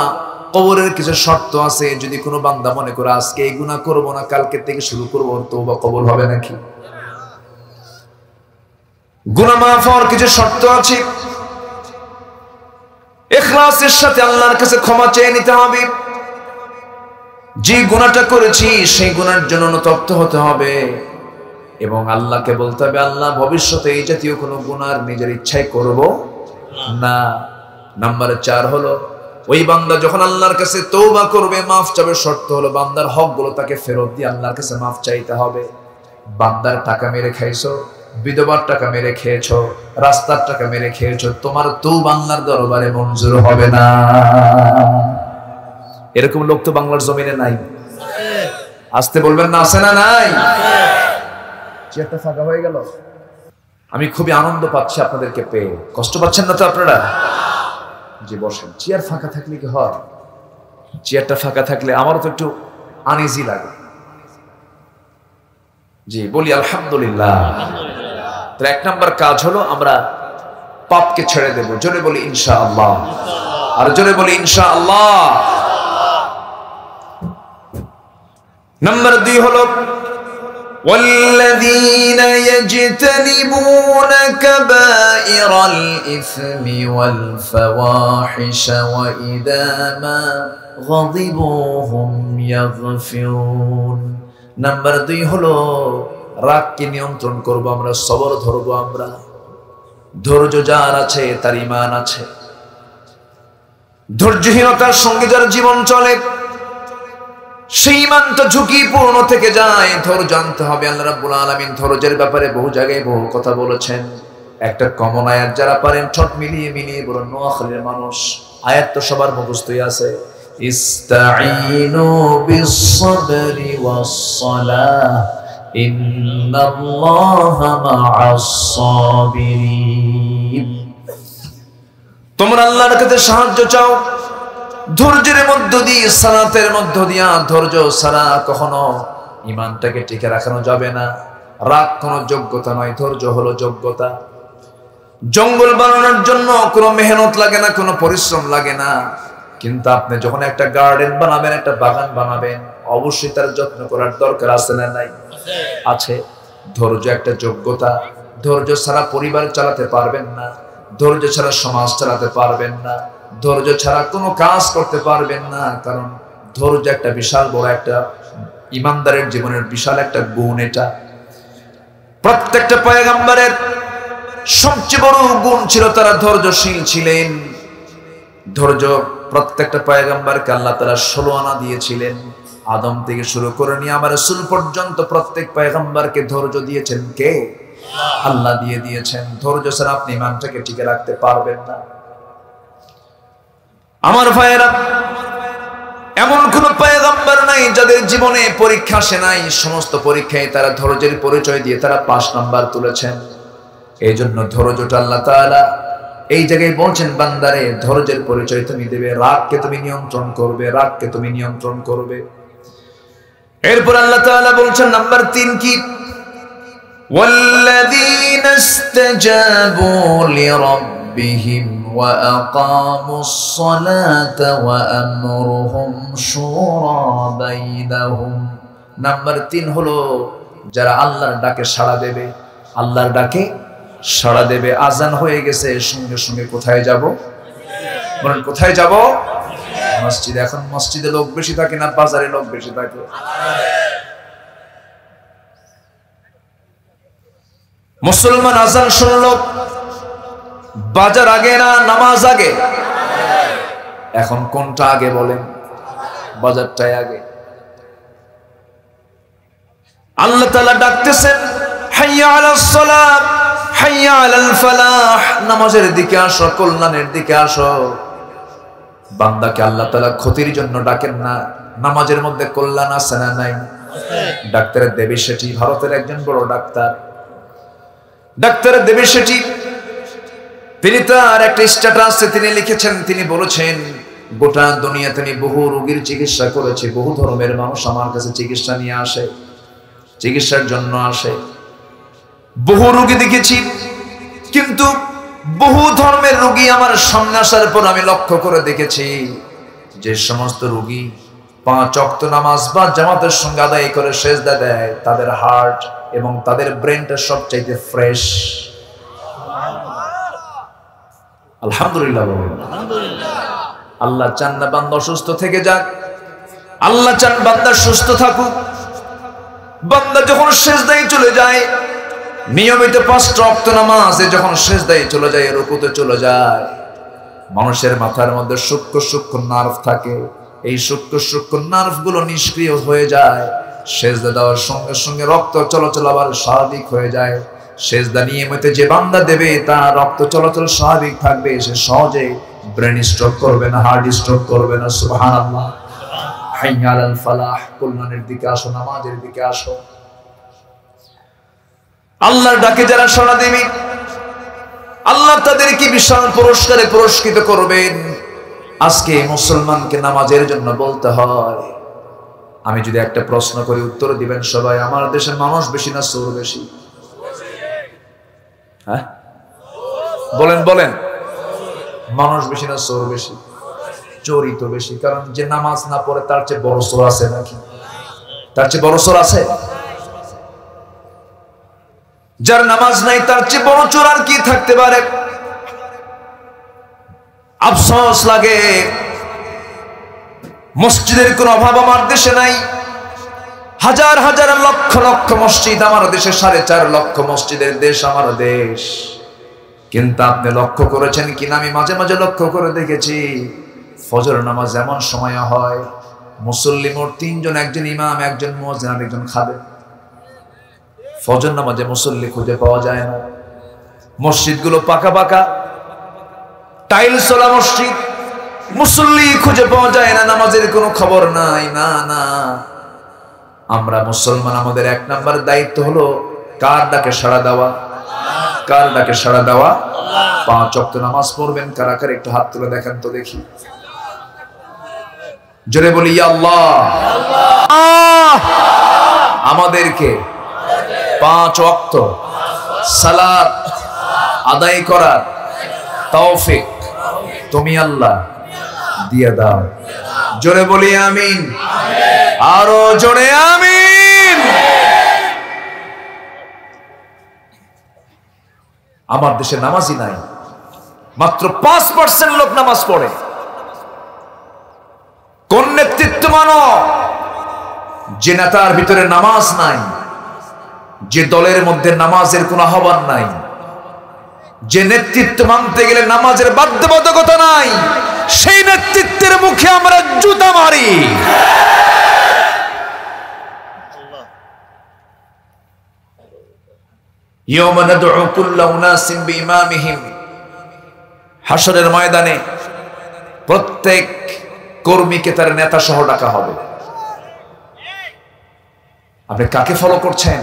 কবরের কিছু শর্ত আছে। যদি কোনো বান্দা মনে করে আজকে এই গুনাহ করব না, কালকে থেকে শুরু করব, তওবা কবুল হবে নাকি? গুনাহ মাফ হওয়ার কিছু শর্ত আছে। ইখলাসের সাথে আল্লাহর কাছে ক্ষমা চেয়ে নিতে হবে। যে গুনাহটা করেছি সেই গুনার জন্য অনুতপ্ত হতে হবে এবং আল্লাহকে বলতে হবে, আল্লাহ ভবিষ্যতে এই জাতীয় কোনো গুনাহ নিজের ইচ্ছায় করব না। নাম্বার 4 হলো, ওই বান্দা যখন আল্লাহর কাছে তওবা করবে, মাফ চাবে, শর্ত হলো বান্দার হকগুলো তাকে ফেরত দিয়ে আল্লাহর কাছে মাফ চাইতে হবে। বান্দার টাকা মেরে খাইছো, বিধবার টাকা মেরে খেয়েছো, রাস্তার টাকা মেরে খেয়েছো, তোমার তওবা আল্লাহর দরবারে মঞ্জুর হবে না। এরকম লোক তো বাংলার জমিনে নাই। আসতে বলবেন না, আছে না নাই? চেয়ারটা ফাঁকা হয়ে গেল। আমি খুবই আনন্দ পাচ্ছি আপনাদেরকে পেয়ে। কষ্ট পাচ্ছেন না তো আপনারা? জি বসেন। চেয়ার ফাঁকা থাকলে কি হয়? চেয়ারটা ফাঁকা থাকলে আমারও তো একটু আনইজি লাগে। জি বলি আলহামদুলিল্লাহ। তো 1 নাম্বার কাজ হলো আমরা পাপকে ছেড়ে দেব। জোরে বলি ইনশাআল্লাহ। আর জোরে বলি ইনশাআল্লাহ। নাম্বার 2 হলো, والذين يجتنبون كبائر الإثم والفواحش وإذا ما غضبوا هم يغفرون। নাম্বার 2 হলো রাগকে নিয়ন্ত্রণ করব আমরা, সবর ধরব আমরা। ধৈর্য যার আছে তার ঈমান আছে। ধৈর্যহীনতার সঙ্গে যার জীবন চলে, সেই ঈমানটা ঝুঁকিপূর্ণ থেকে যায়। ধৈর্য আনতে হবে। আল্লাহ রাব্বুল আলামিন ধৈর্যের ব্যাপারে বহু জায়গায় বহু কথা বলেছেন। একটা কমন আয়াত যারা পারেন ঠোঁট মিলিয়ে মিলিয়ে বলুন, নোয়াখালীর মানুষ, আয়াত তো সবার মুখস্থই আছে, ইস্তাঈনু বিস-সাবরি ওয়াস-সালাহ ইন্নাল্লাহা মা'আস-সাবিরিন। তোমরা আল্লাহর কাছে সাহায্য চাও ধৈর্যের মধ্য দিয়ে, সালাতের মধ্য দিয়া। ধৈর্য ছাড়া কখনো ঈমানটাকে টিকে রাখানো যাবে না। রাগ কোনো যোগ্যতা নয়, ধৈর্য হলো যোগ্যতা। জঙ্গল বানানোর জন্য কোনো মেহনত লাগে না, কোনো পরিশ্রম লাগে না। কিন্তু আপনি যখন একটা গার্ডেন বানাবেন, একটা বাগান বানাবেন, অবশ্যই তার যত্ন করার দরকার আছে না নাই? আছে। ধৈর্য একটা যোগ্যতা। ধৈর্য ছাড়া পরিবার চালাতে পারবেন না, ধৈর্য ছাড়া সমাজ চালাতে পারবেন না, ধৈর্য ছাড়া কোনো কাজ করতে পারবেন না। কারণ ধৈর্য একটা বিশাল বড় একটা ইমানদারের জীবনের বিশাল একটা গুণ। এটা প্রত্যেকটা পয়গম্বরের সবচেয়ে বড় গুণ ছিল, তারা ধৈর্যশীল ছিলেন। ধৈর্য প্রত্যেকটা পয়গম্বরকে আল্লাহ তাআলা 16 আনা দিয়েছিলেন। আদম থেকে শুরু করে নিয়ে আমার রাসূল পর্যন্ত প্রত্যেক পয়গম্বরকে ধৈর্য দিয়েছেন কে? আল্লাহ দিয়েছেন। ধৈর্য ছাড়া আপনি ঈমানটাকে টিকে রাখতে পারবেন না। আমার ভাইয়েরা, এমন কোন পয়গম্বর নাই যাদের জীবনে পরীক্ষা আসে নাই। সমস্ত পরীক্ষায় তারা ধৈর্যের পরিচয় দিয়ে তারা 5 নাম্বার তুলেছেন। এই জন্য ধৈর্যটা আল্লাহ তাআলা এই জায়গায় বলছেন, বান্দারে ধৈর্যের পরিচয় তুমি দেবে, রাগকে তুমি নিয়ন্ত্রণ করবে, রাগকে তুমি নিয়ন্ত্রণ করবে। এরপর আল্লাহ তাআলা বলছেন নাম্বার 3 কি? والذين استجابوا لربهم وأقاموا الصلاة وأمرهم شورى بينهم। নাম্বার 3 হলো যারা আল্লাহর ডাকে সাড়া দেবে। আল্লাহর ডাকে সাড়া দেবে। আজান হয়ে গেছে, সঙ্গে সঙ্গে কোথায় যাব? বলেন কোথায় যাব? মসজিদে। এখন মসজিদে লোক বেশি থাকে না বাজারে লোক বেশি থাকে? মুসলমান আজান শুনলো, বাজার আগে না নামাজ আগে? এখন কোনটা আগে বলেন? বাজারটাই আগে। আল্লাহ তাআলা ডাকতেছেন, হাইয়া আলাস সালাত হাইয়া আলাল ফালাহ, নামাজের দিকে আসো, কল্যাণের দিকে আসো। বান্দাকে আল্লাহ তাআলা ক্ষতির জন্য ডাকেন না, নামাজের মধ্যে কল্যাণ আছে না নাই? ডাক্তার দেবী শেঠি ভারতের একজন বড় ডাক্তার। ডাক্তার দেবী শেঠি তিনি তার একটা স্ট্যাটাসে তিনি লিখেছেন, তিনি বলেছেন গোটা দুনিয়াতে আমি বহু রোগীর চিকিৎসা করেছি, বহু ধর্মের মানুষ আমার কাছে চিকিৎসা নিয়ে আসে, চিকিৎসার জন্য আসে, বহু রোগী দেখেছি, কিন্তু বহু ধর্মের রোগী আমার সামনে আসার পর আমি লক্ষ্য করে দেখেছি যে সমস্ত রোগী 5 ওয়াক্ত নামাজ বা জামাতের সঙ্গে আদায় করে সেজদা দেয়, তাদের হার্ট এবং তাদের ব্রেনটা সবচাইতে ফ্রেশ। আলহামদুলিল্লাহ। আল্লাহ চান না বান্দা অসুস্থ থেকে যাক, আল্লাহ চান বান্দা সুস্থ থাকুক। বান্দা যখন সেজদায় চলে যায়, নিয়মিত 5 ওয়াক্ত নামাজে যখন সেজদায় চলে যায়, রুকুতে চলে যায়, মানুষের মাথার মধ্যে সূক্ষ্ম সূক্ষ্ম নার্ভ থাকে, এই সূক্ষ্ম সূক্ষ্ম নার্ভ গুলো নিষ্ক্রিয় হয়ে যায়। সেজদা দেওয়ার সঙ্গে সঙ্গে রক্ত চলাচল আবার স্বাভাবিক হয়ে যায়। সেজদা নিয়মিত যে বান্দা দেবে তার রক্ত চলাচল স্বাভাবিক থাকবে, সে সহজে ব্রেন স্ট্রোক করবে না, হার্ট স্ট্রোক করবে না। সুবহানাল্লাহ। হাইয়া আলাল ফালাহ, কল্যাণের দিকে আসো, নামাজের দিকে আসো। আল্লাহর ডাকে যারা সাড়া দেবে, আল্লাহ তাদেরকে বিশাল পুরস্কারে পুরস্কৃত করবেন। আজকে মুসলমানকে নামাজের জন্য বলতে হয়। আমি যদি একটা প্রশ্ন করি, উত্তর দিবেন সবাই। আমার দেশের মানুষ বেশি না চোর বেশি? হ্যাঁ বলেন বলেন, মানুষ বেশি না চোর বেশি? চোরই তো বেশি, কারণ যে নামাজ না পড়ে তার চেয়ে বড় চোর আছে নাকি? তার চেয়ে বড় চোর আছে? যার নামাজ নাই তার চেয়ে বড় চোর আর কি থাকতে পারে? আফসোস লাগে, মসজিদের কোন অভাব আমার দেশে নাই। হাজার হাজার লক্ষ লক্ষ মসজিদ আমার দেশে, 4.5 লক্ষ মসজিদের দেশ আমার দেশ। কিন্তু আপনি লক্ষ্য করেছেন কিনা, আমি মাঝে মাঝে লক্ষ্য করে দেখেছি, ফজর নামাজ এমন সময় হয় মুসল্লি মোট 3 জন, একজন ইমাম, একজন মুয়াজ্জিন, আর একজন খাদেম। ফজর নামাজে মুসল্লি খুঁজে পাওয়া যায় না। মসজিদগুলো পাকা পাকা, টাইলস ওয়ালা মসজিদ, মুসল্লি খুঁজে পাওয়া যায় না, নামাজের কোনো খবর নাই। না না, আমরা মুসলমান, আমাদের 1 নাম্বার দায়িত্ব হলো কার ডাকে সাড়া দেওয়া? কার ডাকে সাড়া দেওয়া? 5 ওয়াক্ত নামাজ পড়বেন কারা কারা, একটু হাত তুলে দেখেন তো দেখি। জোরে বলি ইয়া আল্লাহ। আমাদেরকে 5 ওয়াক্ত সালাত আদায় করার তৌফিক তুমি আল্লাহ দিয়ে দাও। জোরে বলি আমিন, আরো জোরে আমিন। আমার দেশে নামাজই নাই, মাত্র 5% লোক নামাজ পড়ে। কোন নেতৃত্ব মানো যে নেতার ভিতরে নামাজ নাই, যে দলের মধ্যে নামাজের কোনো আহ্বান নাই, যে নেতৃত্ব মানতে গেলে নামাজের বাধ্যবাধকতা নাই, সেই নেতৃত্বের মুখে আমরা জুতা মারি। ইয়াওমা নাদউ কুল্লা উনাসিন বিইমামিহিম, হাশরের ময়দানে প্রত্যেক কর্মীকে তার নেতা সহ ডাকা হবে। আপনি কাকে ফলো করছেন?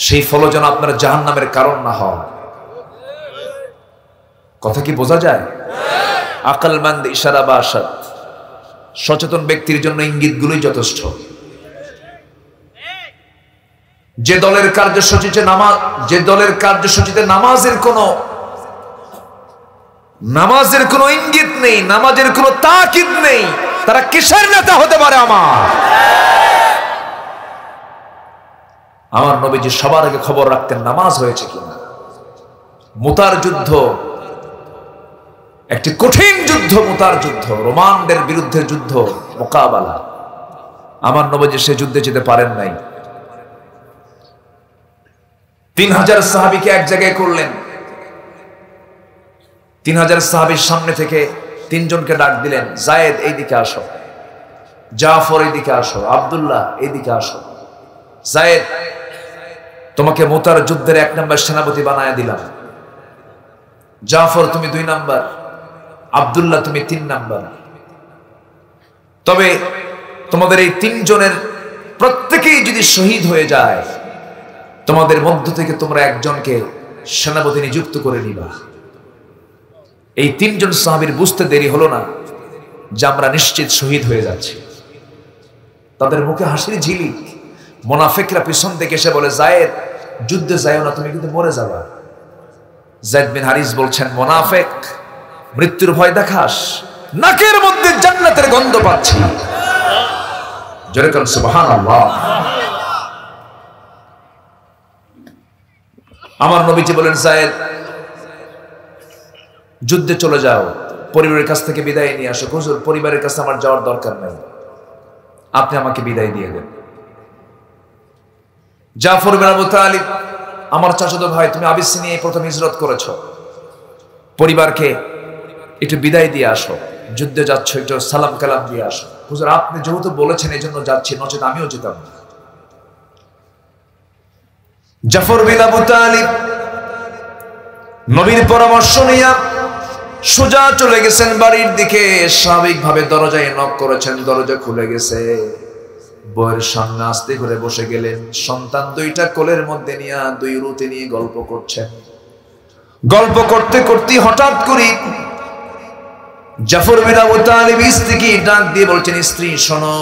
সেই ফলো যেন আপনার জাহান্নামের কারণ না হয়। কথা কি বোঝা যায়? আকলমন্দ ইশারা বা আশাদ, সচেতন ব্যক্তির জন্য ইঙ্গিতগুলোই যথেষ্ট। যে দলের কার্যসূচিতে নামাজের কোনো ইঙ্গিত নেই, নামাজের কোনো তাকিদ নেই, তারা কিসের নেতা হতে পারে? আমার নবীজি সবার আগে খবর রাখতেন নামাজ হয়েছে কিনা। মুতার যুদ্ধ একটি কঠিন যুদ্ধ, মুতার যুদ্ধ, রোমানদের বিরুদ্ধে যুদ্ধ, মোকাবেলা। আমার নবীজি সে যুদ্ধে যেতে পারেন নাই। 3000 সাহাবীকে এক জায়গায় করলেন। 3000 সাহাবীর সামনে থেকে 3 জনকে ডাক দিলেন, যায়েদ এইদিকে আসো, জাফর এইদিকে আসো, আব্দুল্লাহ এইদিকে আসো। যায়েদ, তোমাকে মুতার যুদ্ধের 1 নম্বর সেনাপতি বানায় দিলাম। জাফর তুমি 2 নাম্বার, আব্দুল্লাহ তুমি 3 নাম্বার। তবে তোমাদের এই তিনজনের প্রত্যেকেই যদি শহীদ হয়ে যায়, তোমাদের মধ্য থেকে তোমরা একজনকে সেনাপতি নিযুক্ত করে নিবা। এই তিনজন সাহাবীর বুঝতে দেরি হলো না যে আমরা নিশ্চিত শহীদ হয়ে যাচ্ছি। তাদের মুখে হাসির ঝিলিক। মুনাফিকরা পিছন থেকে এসে বলে, যায়েদ, যুদ্ধে যাইও না, তুমি কিন্তু মরে যাবা। যায়েদ বিন হারিস বলছেন, মুনাফিক, মৃত্যুর ভয় দেখাস? নাকের মধ্যে জান্নাতের গন্ধ পাচ্ছি। জোরে বলুন সুবহানাল্লাহ। আমার নবীজি বলেন, যায়েদ, যুদ্ধে চলে যাও, পরিবারের কাছ থেকে বিদায় নিয়ে আসো। হুজুর, পরিবারের কাছে আমার যাওয়ার দরকার নাই, আপনি আমাকে বিদায় দিয়ে দেন। জাফর বিন আবু তালিব, আমার চাচাতো ভাই, তুমি আবিসিনিয়ায় প্রথম হিজরত করেছো, পরিবারকে একটু বিদায় দিয়ে আসো, যুদ্ধে যাচ্ছ, একটু সালাম কালাম দিয়ে আসো। হুজুর, আপনি যেহেতু বলেছেন এই জন্য যাচ্ছি, নচেত আমিও যেতাম না। জাফর বিন আবু তালিব নবীর পরামর্শ নিয়ে সোজা চলে গেছেন বাড়ির দিকে। স্বাভাবিকভাবে দরজায় নক করেছেন, দরজা খুলে গেছে। বউয়ের সামনে আস্তে করে বসে গেলেন। সন্তান দুইটা কোলের মধ্যে নিয়ে দুই রুটি নিয়ে গল্প করছেন। গল্প করতে করতে হঠাৎ করে জাফর বিন আবু তালিব স্ত্রীকে ডাক দিয়ে বলছেন, স্ত্রী শোনো,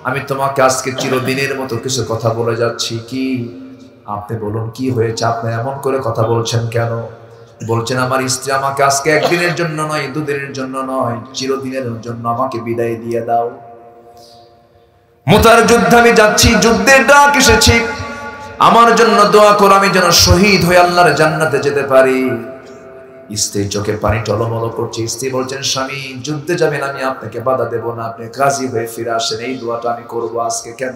আমি তোমাকে আজকে চিরদিনের মতো কিছু কথা বলে যাচ্ছি। কি? আপনি বলুন, কি হয়েছে? আপনি এমন করে কথা বলছেন কেন? বলছেন, আমার স্ত্রী আমাকে আজকে একদিনের জন্য নয়, দুদিনের জন্য নয়, চিরদিনের জন্য আমাকে বিদায় দিয়ে দাও। মুতার যুদ্ধে আমি যাচ্ছি, যুদ্ধের ডাক এসেছি, আমার জন্য দোয়া করো, আমি যেন শহীদ হয়ে আল্লাহর জান্নাতে যেতে পারি। স্ত্রীর চোখে পানি টলমল করছে। স্ত্রী বলছেন, স্বামী, যুদ্ধে যাবেন, আমি আপনাকে বাধা দেব না, আপনি গাজী হয়ে ফিরে আসেন, এই দোয়াটা আমি করব। আজকে কেন?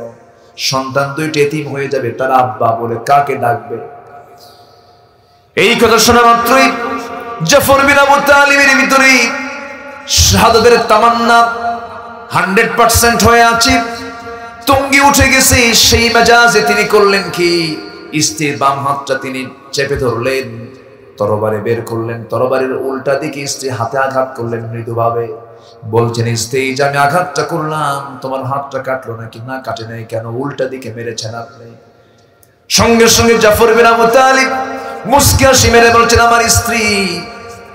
সন্তান দুইটা এতিম হয়ে যাবে, তার আব্বা বলে কাকে ডাকবে? এই কথা শোনা মাত্রই জাফর বিন আবু তালিবের ভিতরে শাহাদাতের তামান্না 100% হয়ে আছে, তুঙ্গি উঠে গেছে। সেই মেজাজে তিনি করলেন কি, স্ত্রীর বাম হাতটা তিনি চেপে ধরলেন, তরবারে বের করলেন, তরবারের উল্টা দিকে স্ত্রী হাতে আঘাত করলেন মৃদুভাবে। বলছেন, স্ত্রী, যে আমি আঘাতটা করলাম, তোমার হাতটা কাটলো নাকি? না, কাটে নাই। কেন? উল্টা দিকে মেরেছেন আপনি। সঙ্গে সঙ্গে জাফর বিন আবু তালিব মুস্কি হাসি মেরে বলছেন, আমার স্ত্রী,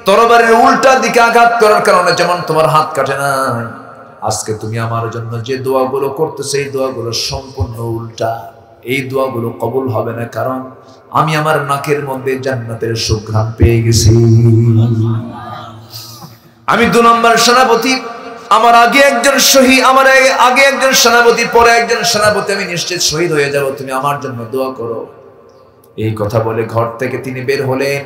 তরবারের উল্টা দিকে আঘাত করার কারণে যেমন তোমার হাত কাটে নাই, আজকে তুমি আমার জন্য যে দোয়াগুলো করতেছো, এই দোয়াগুলো সম্পূর্ণ উল্টা। এই দোয়াগুলো কবুল হবে না, কারণ আমি আমার নাকের মধ্যে জান্নাতের সুঘ্রাণ পেয়ে গেছি। আমি 2 নম্বর সেনাপতি, আমার আগে একজন শহীদ, আমার আগে একজন সেনাপতি, পরে একজন সেনাপতি, আমি নিশ্চিত শহীদ হয়ে যাব, তুমি আমার জন্য দোয়া করো। এই কথা বলে ঘর থেকে তিনি বের হলেন।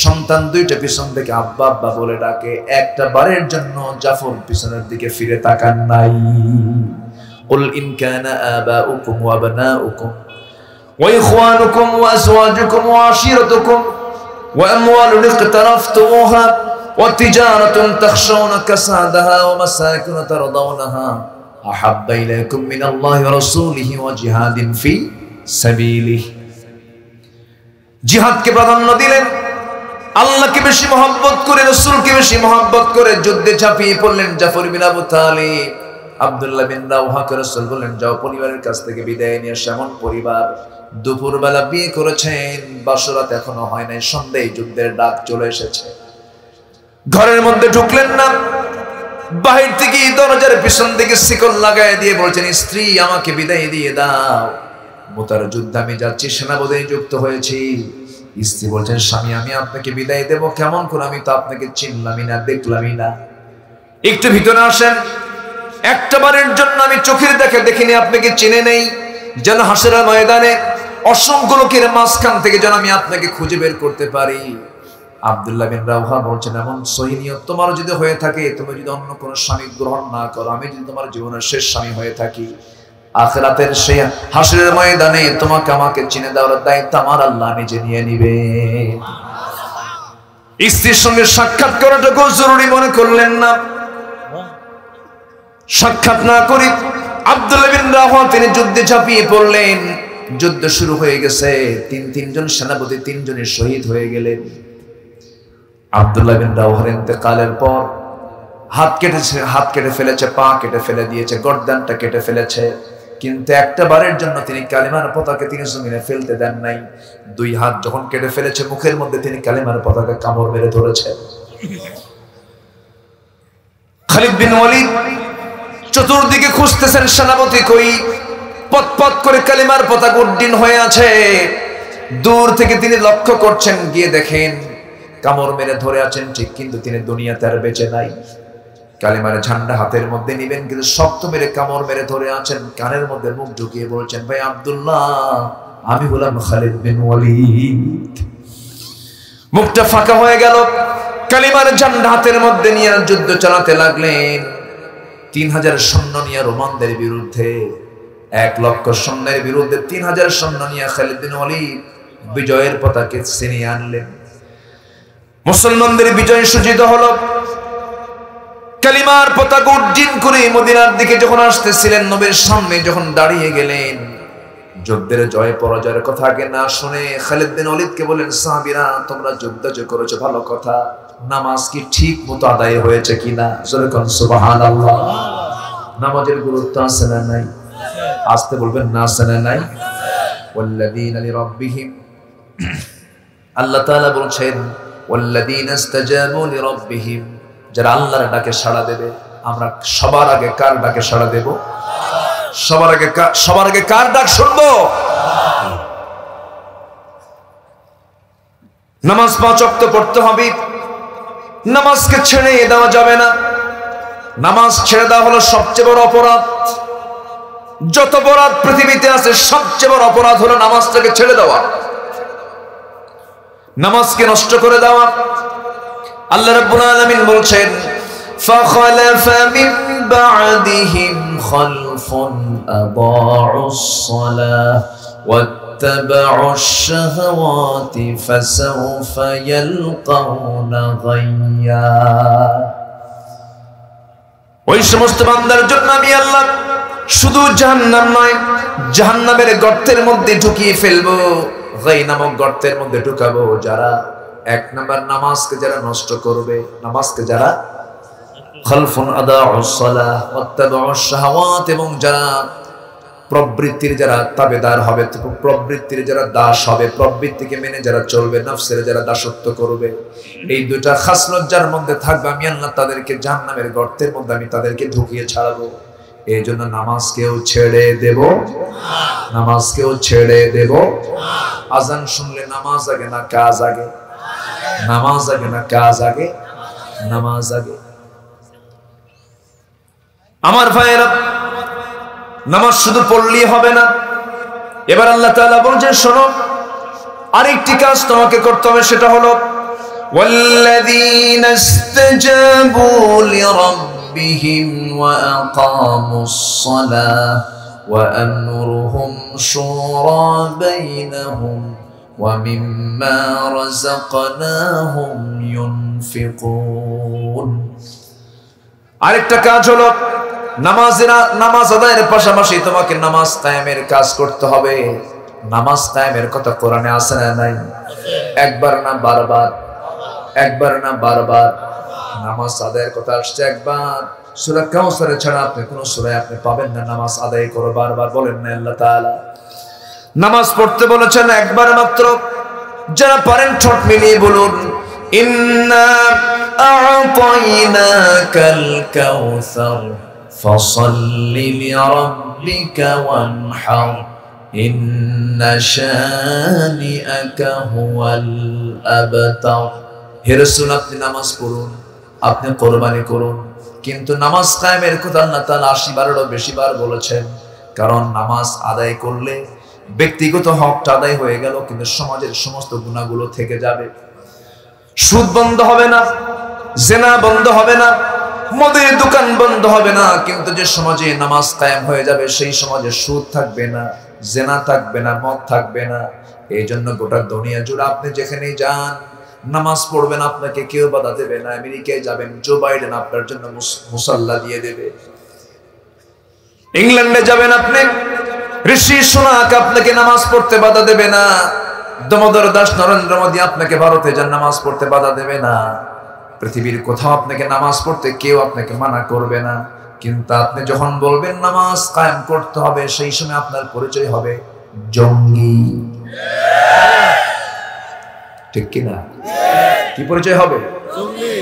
সন্তান দুইটা পিছন থেকে আব্বা আব্বা বলে ডাকে। একটা বারের জন্য জাফর পিছনের দিকে ফিরে তাকান নাই। কুল ইন কানা আবাউকুম ওয়া আবনাউকুম ওয়া ইখওয়ানুকুম ওয়া আজওয়াজুকুম ওয়া আশিরাতুকুম ওয়া আমওয়ালুন ইকতারাফতুমুহা ওয়া তিজারাতুন তাখশাউনা কাসাদাহা ওয়া মাসাকিন তারদাউনাহা আহাব্বা ইলাইকুম মিনাল্লাহি ওয়া রাসূলিহি ওয়া জিহাদিন ফি সাবিলিহি। জিহাদকে প্রাধান্য দিলেন, আল্লাহকে বেশি মহব্বত করে, রাসূলকে বেশি মহব্বত করে যুদ্ধে ঝাঁপিয়ে পড়লেন জাফর বিন আবু তালিব। আব্দুল্লাহ বিন রাওহাকে রাসূল বললেন, যাও পরিবারের কাছ থেকে বিদায় নিয়ে আসো। এমন পরিবার দুপুরবেলা বিয়ে করেছেন, বাসরাত এখনো হয় নাই, সন্ধ্যায় যুদ্ধের ডাক চলে এসেছে। ঘরের মধ্যে ঢুকলেন না, বাহির থেকে দরজার পিছন থেকে শিকল লাগায় দিয়ে বলছেন, স্ত্রী, আমাকে বিদায় দিয়ে দাও, মুতার যুদ্ধে আমি যাচ্ছি, সেনাপতি নিযুক্ত হয়েছি। স্ত্রী বলছেন, স্বামী, আমি আপনাকে বিদায় দেব কেমন করে? আমি তো আপনাকে চিনলামই না, দেখলামই না, একটু ভিতরে আসেন। একটা বারের জন্য আমি চোখের দেখে দেখিনি, আপনাকে চিনে নেই, যেন হাসরের ময়দানে অসংখ্য লোকের মাঝখান থেকে যেন আমি আপনাকে খুঁজে বের করতে পারি। আব্দুল্লাহ বিন রাওহা বলছেন, এমন সহি নিয়ত তোমার যদি হয়ে থাকে, তুমি যদি অন্য কোনো স্বামী গ্রহণ না করো, আমি যদি তোমার জীবনের শেষ স্বামী হয়ে থাকি, আখিরাতের সেই হাসরের ময়দানে তোমাকে আমাকে চিনে দেওয়ার দায়িত্ব আমার আল্লাহ নিজে নিয়ে নিবে। স্ত্রীর সঙ্গে সাক্ষাৎ করাটাকেও জরুরি মনে করলেন না। সাক্ষাৎ না করি আব্দুল্লাহ বিন রাওহা তিনি যুদ্ধে ঝাঁপিয়ে পড়লেন। যুদ্ধ শুরু হয়ে গেছে, তিনজন সেনাপতি তিনজনের শহীদ হয়ে গেলেন। আব্দুল্লাহ বিন রাওহার ইন্তেকালের পর হাত কেটে ফেলেছে, পা কেটে ফেলে দিয়েছে, গর্দানটা কেটে ফেলেছে, কিন্তু একটা বারের জন্য তিনি কালিমার পতাকা তিনি জমিনে ফেলতে দেন নাই। দুই হাত যখন কেটে ফেলেছে, মুখের মধ্যে তিনি কালিমার পতাকা কামড় মেরে ধরেছে। খালিদ বিন ওয়ালিদ চতুর্দিকে খুঁজতেছেন সেনাপতি কই, পথ করে কালিমার পতাকা উড্ডীন হয়ে আছে। দূর থেকে তিনি লক্ষ্য করছেন, গিয়ে দেখেন কামড় মেরে ধরে আছেন ঠিক, কিন্তু তিনি দুনিয়াতে আর বেঁচে নাই। কালিমার ঝান্ডা হাতের মধ্যে নিবেন, কিন্তু শক্ত মেরে কামড় মেরে ধরে আছেন। কানের মধ্যে মুখ ঢুকিয়ে বলছেন, ভাই আব্দুল্লাহ, আমি হলাম খালিদ বিন ওয়ালিদ। মুখটা ফাঁকা হয়ে গেল। কালিমার ঝান্ডা হাতের মধ্যে নিয়ে যুদ্ধ চালাতে লাগলেন। 3000 সৈন্য নিয়ে রোমানদের বিরুদ্ধে, 1 লক্ষ সৈন্যের বিরুদ্ধে 3000 সৈন্য নিয়ে খালিদ বিন ওয়ালিদ বিজয়ের পতাকা ছিনিয়ে আনলেন। মুসলমানদের বিজয় সূচিত হলো। কালিমার পতাকা উড্ডীন করে মদিনার দিকে যখন আসতেছিলেন, নবীর সামনে যখন দাঁড়িয়ে গেলেন, যুদ্ধের জয় পরাজয়ের কথা আগে না শুনে খালিদ বিন ওয়ালিদকে বলেন, সাহাবীরা তোমরা যুদ্ধ যে করেছো ভালো কথা, নামাজ কি ঠিক মতো আদায় হয়েছে কিনা? সুবহানাল্লাহ। নামাজের গুরুত্ব আছে না নাই? আসতে বলবেন না, আছে না নাই? ওয়াল্লাযীনা লিরাব্বিহিম, আল্লাহ তাআলা বলছেন ওয়াল্লাযীনা ইসতাজাবু লিরাব্বিহিম, যারা আল্লাহর ডাকে সাড়া দেবে। আমরা সবার আগে কার ডাকে সাড়া দেব? সবার আগে কার ডাক শুনবো? নামাজ 5 ওয়াক্ত পড়তে হবে। নামাজকে ছেড়ে দেওয়া যাবে না। নামাজ ছেড়ে দেওয়া হলো সবচেয়ে বড় অপরাধ। যত অপরাধ পৃথিবীতে আছে, সবচেয়ে বড় অপরাধ হলো নামাজটাকে ছেড়ে দেওয়া, নামাজকে নষ্ট করে দেওয়া। আল্লাহ রাব্বুল আলামিন বলছেন, فَخَلَفَ مِن بَعْدِهِمْ خَلْفٌ أَضَاعُوا الصَّلَاةَ وَاتَّبَعُوا الشَّهَوَاتِ فَسَوْفَ يَلْقَوْنَ غَيًّا। ওই সমস্ত বান্দার জন্য আমি আল্লাহ শুধু জাহান্নাম নয়, জাহান্নামের গর্তের মধ্যে ঢুকিয়ে ফেলবো, গাই নামক গর্তের মধ্যে ঢুকাবো, যারা 1 নাম্বার নামাজকে যারা নষ্ট করবে, নামাজকে যারা খালফুন আদাউস সালাহ ওয়াত্তাবাউস শাহাওয়াত, এবং যারা প্রবৃত্তির যারা তাবেদার হবে, প্রবৃত্তির যারা দাস হবে, প্রবৃত্তিকে মেনে যারা চলবে, নফসের যারা দাসত্ব করবে, এই দুইটা খাসলত যার মধ্যে থাকবে, আমি আল্লাহ তাদেরকে জাহান্নামের গর্তের মধ্যে আমি তাদেরকে ঢুকিয়ে ছাড়াবো। এই জন্য নামাজকেও ছেড়ে দেব, নামাজকেও ছেড়ে দেব। আজান শুনলে নামাজ আগে না কাজ আগে? নামাজ আগে না কাজ আগে? নামাজ আগে। আমার ভাইয়েরা, নামাজ শুধু পড়লেই হবে না। এবার আল্লাহ তাআলা বলছেন, শোনো, আরেকটি কাজ তোমাকে করতে হবে, সেটা হলো ওয়াল্লাযীনা ইসতাজাবু লিরাব্বিহিম ওয়া আকামুস সালাহ ওয়া আমরুহুম শুরা বাইনাহুম ওয়া মিম্মা রাযাকনাহুম ইউনফিকুন। আরেকটা কাজ হলো নামাজ আদায়ের পাশাপাশি তোমাকে নামাজ কায়েমের কাজ করতে হবে। নামাজ কায়েমের কথা কোরআনে আছে না নাই? একবার না বারবার, একবার না বারবার নামাজ আদায়ের কথা আসছে একবার। সূরা কাউসারে ছাড়া আপনি কোন সূরায় আপনি পাবেন না নামাজ আদায় করো বারবার বলেন না আল্লাহ তাআলা। নামাজ পড়তে বলেছেন একবার মাত্র। যারা পারেন ঠোঁট মিলিয়ে বলুন, ইন্না আ'তাইনাকাল কাউসার ফাসাল্লি লিরাব্বিকা ওয়ানহার ইন্না শানিআকা হুয়াল আবতার। হে রাসূল, আপনি নামাজ পড়ুন, আপনি কোরবানি করুন, কিন্তু নামাজ কায়েমের কথা আল্লাহ তাআলা ৮০ বারেরও বেশি বার বলেছেন। কারণ নামাজ আদায় করলে ব্যক্তিগত হকটা আদায় হয়ে গেল, কিন্তু সমাজের সমস্ত গুনাহগুলো থেকে যাবে। সুদ বন্ধ হবে না, জেনা বন্ধ হবে না, মদের দোকান বন্ধ হবে না, কিন্তু যে সমাজে নামাজ কায়েম হয়ে যাবে সেই সমাজে সুদ থাকবে না, জেনা থাকবে না, মদ থাকবে না। এই জন্য গোটা দুনিয়া জুড়ে আপনি যেখানেই যান নামাজ পড়বেন, আপনাকে কেউ বাধা দেবে না। আমেরিকায় যাবেন, জো বাইডেন আপনার জন্য মুসাল্লা দিয়ে দেবে। ইংল্যান্ডে যাবেন, আপনি ঋষি সুনাক আপনাকে নামাজ পড়তে বাধা দেবে না। দামোদর দাস নরেন্দ্র মোদী আপনাকে ভারতে যান নামাজ পড়তে বাধা দেবে না। পৃথিবীর কোথাও আপনাকে নামাজ পড়তে কেউ আপনাকে মানা করবে না, কিন্তু আপনি যখন বলবেন নামাজ কায়েম করতে হবে, সেই সময় আপনার পরিচয় হবে জঙ্গি। ঠিক কিনা? কি পরিচয় হবে? জঙ্গি।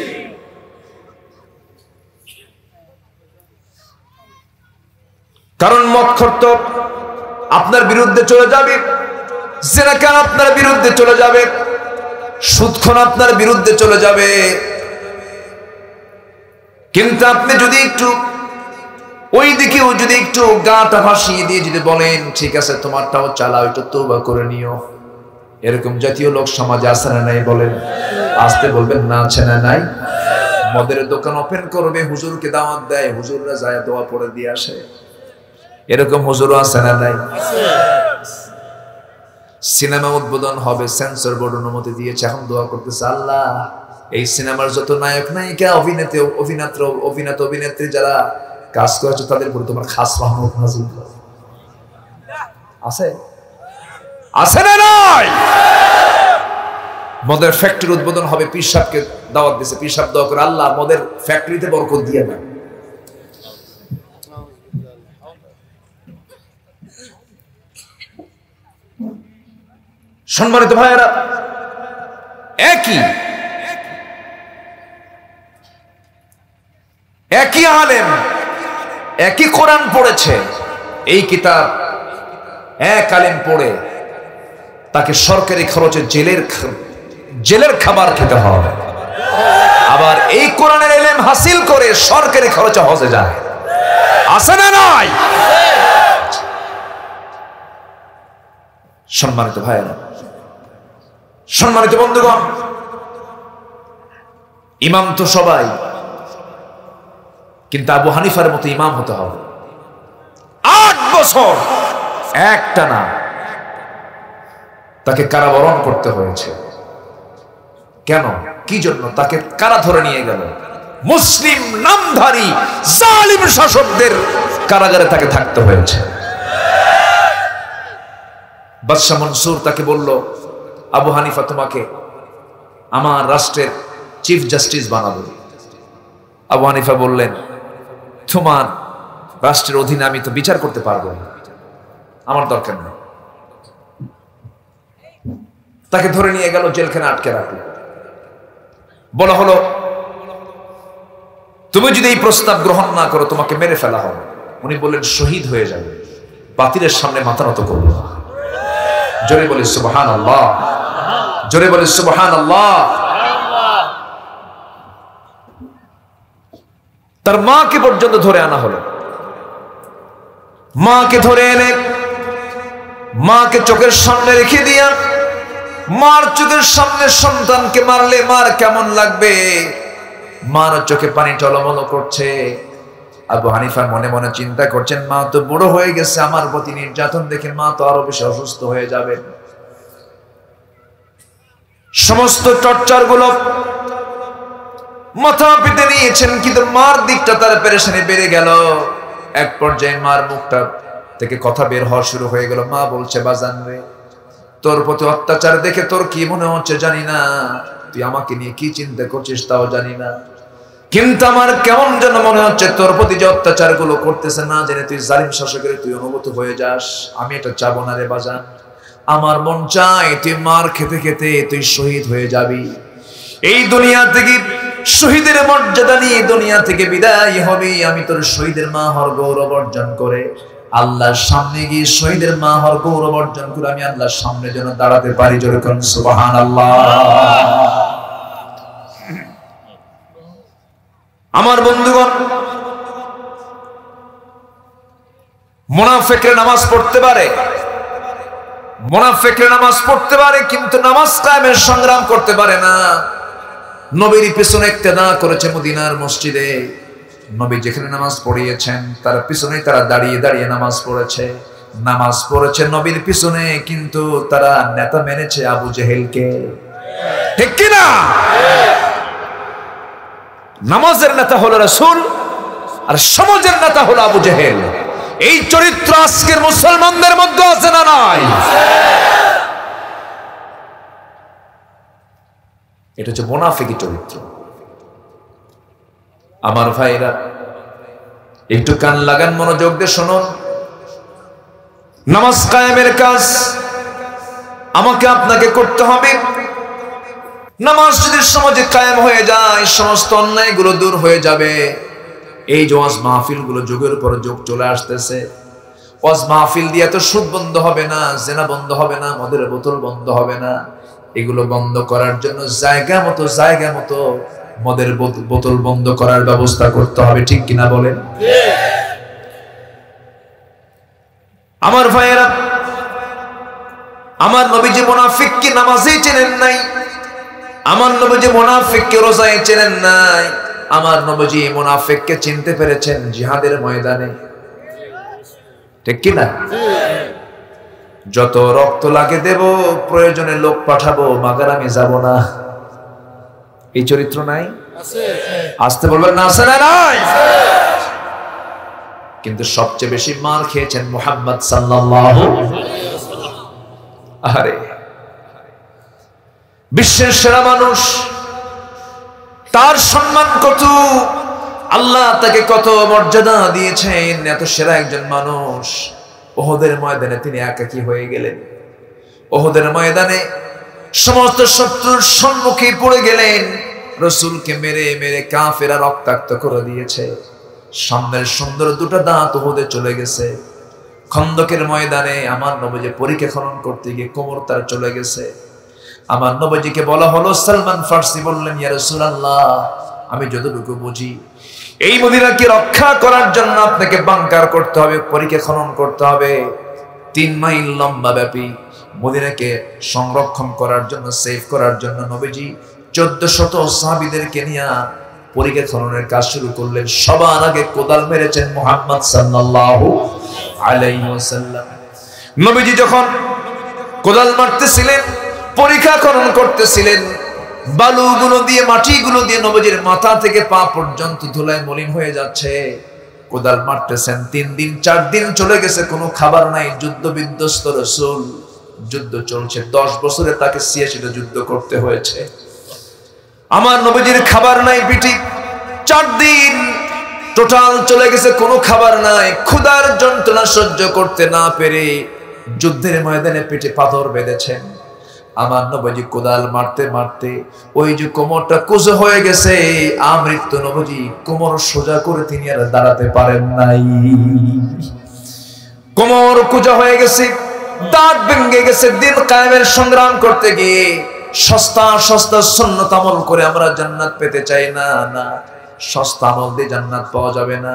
কারণ মদখোর তো আপনার বিরুদ্ধে চলে যাবে, জিনাকার আপনার বিরুদ্ধে চলে যাবে, সুদখোর আপনার বিরুদ্ধে চলে যাবে। কিন্তু আপনি যদি একটু ওই দিকেও যদি একটু গাটা ভাসিয়ে দিয়ে যদি বলেন ঠিক আছে তোমারটাও চালাও, একটু তওবা করে নিও, এরকম জাতীয় লোক সমাজে আছে না নাই? বলেন, আসতে বলবেন না আছে না নাই? মদের দোকান ওপেন করবে, হুজুরকে দাওয়াত দেয়, হুজুররা যায় দোয়া পড়ে দিয়ে আসে, এরকম হুজুরও আছে না নাই? সিনেমা উদ্বোধন হবে, সেন্সর বোর্ড অনুমতি দিয়েছে, এখন দোয়া করতেছে আল্লাহ এই সিনেমার যত নায়ক নায়িকা, অভিনেত্রী যারা কাজ করেছে তাদের উপর তোমার খাস রহমত নাযিল করো। আছে আছে না নাই? মদের ফ্যাক্টরি উদ্বোধন হবে, পীর সাহেবকে দাওয়াত দিয়েছে, পীর সাহেব দোয়া করে আল্লাহ মদের ফ্যাক্টরিতে বরকত দিয়ে না। সম্মানিত ভাইয়েরা, একই আলেম, একই কোরআন পড়েছে, এই কিতাব এক আলেম পড়ে তাকে সরকারি খরচে জেলের খাবার খেতে হবে, আবার এই কোরআনের ইলম হাসিল করে সরকারি খরচে হজে যায়। আছে না নাই? সম্মানিত ভাইয়েরা, সম্মানিত বন্ধুগণ, ইমাম তো সবাই, কিন্তু আবু হানিফার মতো ইমাম হতে হবে। 8 বছর একটানা তাকে কারাবরণ করতে হয়েছে। কেন? কি জন্য? তাকে কারা ধরে নিয়ে গেল? মুসলিম নামধারী জালিম শাসকদের কারাগারে তাকে থাকতে হয়েছে। বাদশা মনসুর তাকে বলল, আবু হানিফা তোমাকে আমার রাষ্ট্রের চিফ জাস্টিস বানাবো। আবু হানিফা বললেন, তোমার রাষ্ট্রের অধীনে আমি তো বিচার করতে পারবো না, আমার দরকার নেই। তাকে ধরে নিয়ে গেল, জেলখানে আটকে রাখলো। বলা হলো, তুমি যদি এই প্রস্তাব গ্রহণ না করো তোমাকে মেরে ফেলা হবে। উনি বললেন, শহীদ হয়ে যাবে, বাতিলের সামনে মাথা নত করব না। জোরে বলে সুবহানাল্লাহ, জোরে বলে সুবহানাল্লাহ। তার মাকে পর্যন্ত ধরে আনা হলো। মাকে ধরে এনে মাকে চোখের সামনে রেখে দিয়া, মার চোখের সামনে সন্তানকে মারলে মার কেমন লাগবে, মার চোখে পানি টলমল করছে। আবু হানিফা মনে মনে চিন্তা করছেন, মা তো বুড়ো হয়ে গেছে, আমার প্রতি নির্যাতন দেখে মা তো আরো বেশি অসুস্থ হয়ে যাবে। সমস্ত টর্চার গুলো মাথা পেতে নিয়েছেন, কিন্তু মার দিকটা তার পেরেশানি বেড়ে গেল। এক পর্যায়ে মার মুখটা থেকে কথা বের হওয়া শুরু হয়ে গেল। মা বলছে, বাজান রে, তোর প্রতি অত্যাচার দেখে তোর কি মনে হচ্ছে জানি না, তুই আমাকে নিয়ে কি চিন্তা করছিস তাও জানি না, কিন্তু আমার কেমন যেন মনে হচ্ছে তোর প্রতি যে অত্যাচার গুলো করতেছে না জেনে তুই জালিম শাসকের তুই অনুগত হয়ে যাস। আমি এটা চাবো না রে বাজান, আমার মন চায় তুই মার খেতে খেতে তুই শহীদ হয়ে যাবি, এই দুনিয়া থেকে শহীদের মর্যাদা নিয়ে দুনিয়া থেকে বিদায় হবি। আমি তোর শহীদের মা হওয়ার গৌরব অর্জন করে আল্লাহর সামনে গিয়ে শহীদের মা হওয়ার গৌরব অর্জন করে আমি আল্লাহর সামনে যেন দাঁড়াতে পারি। জোরে করুন সুবহানাল্লাহ। আমার বন্ধুগণ, মুনাফিকরা নামাজ পড়তে পারে, মুনাফিকরা নামাজ পড়তে পারে, কিন্তু নামাজ কায়েমের সংগ্রাম করতে পারে না। নবীর পিছনে ইক্তেদা করেছে মদিনার মসজিদে, নবী যেখানে নামাজ পড়িয়েছেন তার পিছনে তারা দাঁড়িয়ে দাঁড়িয়ে নামাজ পড়েছে, নামাজ পড়েছে নবীর পিছনে, কিন্তু তারা নেতা মেনেছে আবু জেহেলকে। ঠিক কি না? নামাজের নেতা হলো রাসূল আর সমাজের নেতা হলো আবু জেহেল। এই চরিত্র আজকের মুসলমানদের মধ্যে আছে না নাই? এটা হচ্ছে মুনাফিকি চরিত্র। আমার ভাইরা একটু কান লাগান, মনোযোগ দিয়ে শুনুন। নামাজ কায়েমের কাজ আমাকে আপনাকে করতে হবে। নামাজ যদি সমাজে কায়েম হয়ে যায়, সমস্ত অন্যায়গুলো দূর হয়ে যাবে। এই যে ওয়াজ মাহফিল গুলো যুগের উপর যুগ চলে আসতেছে, ওয়াজ মাহফিল দিয়ে তো সুদ বন্ধ হবে না, জেনা বন্ধ হবে না, মদের বোতল বন্ধ হবে না। এগুলো বন্ধ করার জন্য জায়গা মতো মদের বোতল বন্ধ করার ব্যবস্থা করতে হবে, ঠিক কিনা বলেন? আমার ভাইয়েরা, আমার নবীজি মুনাফিককে নামাজেই চেনেন নাই, আমার নবীজি মুনাফিককে রোজায় চেনেন নাই, আমার নবীজি মুনাফিককে চিনতে পেরেছেন জিহাদের ময়দানে, ঠিক কিনা? যত রক্ত লাগে দেব, প্রয়োজনে লোক পাঠাবো, মাগার আমি যাব না। এই চরিত্র নাই? আসতে বলবেন না, আছে না? নাই। কিন্তু সবচেয়ে বেশি মার খেয়েছেন মুহাম্মদ সাল্লাল্লাহু আলাইহি ওয়াসাল্লাম। আরে বিশ্বের সেরা মানুষ, তার সম্মান কত, আল্লাহ তাকে কত মর্যাদা দিয়েছেন, এত সেরা একজন মানুষ। ওহদের ময়দানে তিনি একাকী হয়ে গেলেন। ওহদের ময়দানে সমস্ত শত্রুর সম্মুখে পড়ে গেলেন। রাসূলকে মেরে মেরে কাফেররা রক্তাক্ত করে দিয়েছে। সামনের সুন্দর দুটো দাঁত ওহদে চলে গেছে। খন্দকের ময়দানে আমার নবীজি পরীক্ষা খনন করতে গিয়ে কোমর তার চলে গেছে। আমার নবীজিকে বলা হলো, সালমান ফার্সি বললেন, ইয়া রাসূলুল্লাহ, আমি যতটুকু বুঝি, এই মদিনাকে রক্ষা করার জন্য আপনাকে বাংকার করতে হবে, পরীক্ষা খনন করতে হবে। 3 মাইল লম্বা ব্যাপী মদিনাকে সংরক্ষণ করার জন্য, সেভ করার জন্য নবীজি 1400 সাহাবীদেরকে নিয়ে পরীক্ষা খননের কাজ শুরু করলেন। সবার আগে কোদাল মেরেছেন মুহাম্মদ সাল্লাল্লাহু আলাইহি ওয়াসাল্লাম। নবীজি যখন কোদাল মারতেছিলেন, পরীক্ষা খনন করতেছিলেন, বালুগুলো দিয়ে, মাটিগুলো দিয়ে নবীজির মাথা থেকে পা পর্যন্ত ধুলায় মলিন হয়ে যাচ্ছে। কোদাল মারতেছেন। 3 দিন 4 দিন চলে গেছে, কোনো খাবার নাই, যুদ্ধ বিধ্বস্ত রাসূল, যুদ্ধ চলছে। 10 বছরে তাকে 86টা যুদ্ধ করতে হয়েছে। আমার নবীজির খাবার নাই পিঠি। 4 দিন টোটাল চলে গেছে, কোনো খাবার নাই। ক্ষুধার যন্ত্রণা সহ্য করতে না পেরে যুদ্ধের ময়দানে পেটে পাথর বেঁধেছেন। আমার নবীজি কোদাল মারতে মারতে ওই যে কোমরটা কুঁজো হয়ে গেছে, আমৃত্যু নবীজি কোমর সোজা করে তিনি আর দাঁড়াতে পারেন নাই। কোমর কুঁজো হয়ে গেছে, দাঁত ভেঙে গেছে। দিন কায়েমের সংগ্রাম করতে গিয়ে সস্তা সুন্নাত আমল করে আমরা জান্নাত পেতে চাই না। না, সস্তা আমল দিয়ে জান্নাত পাওয়া যাবে না।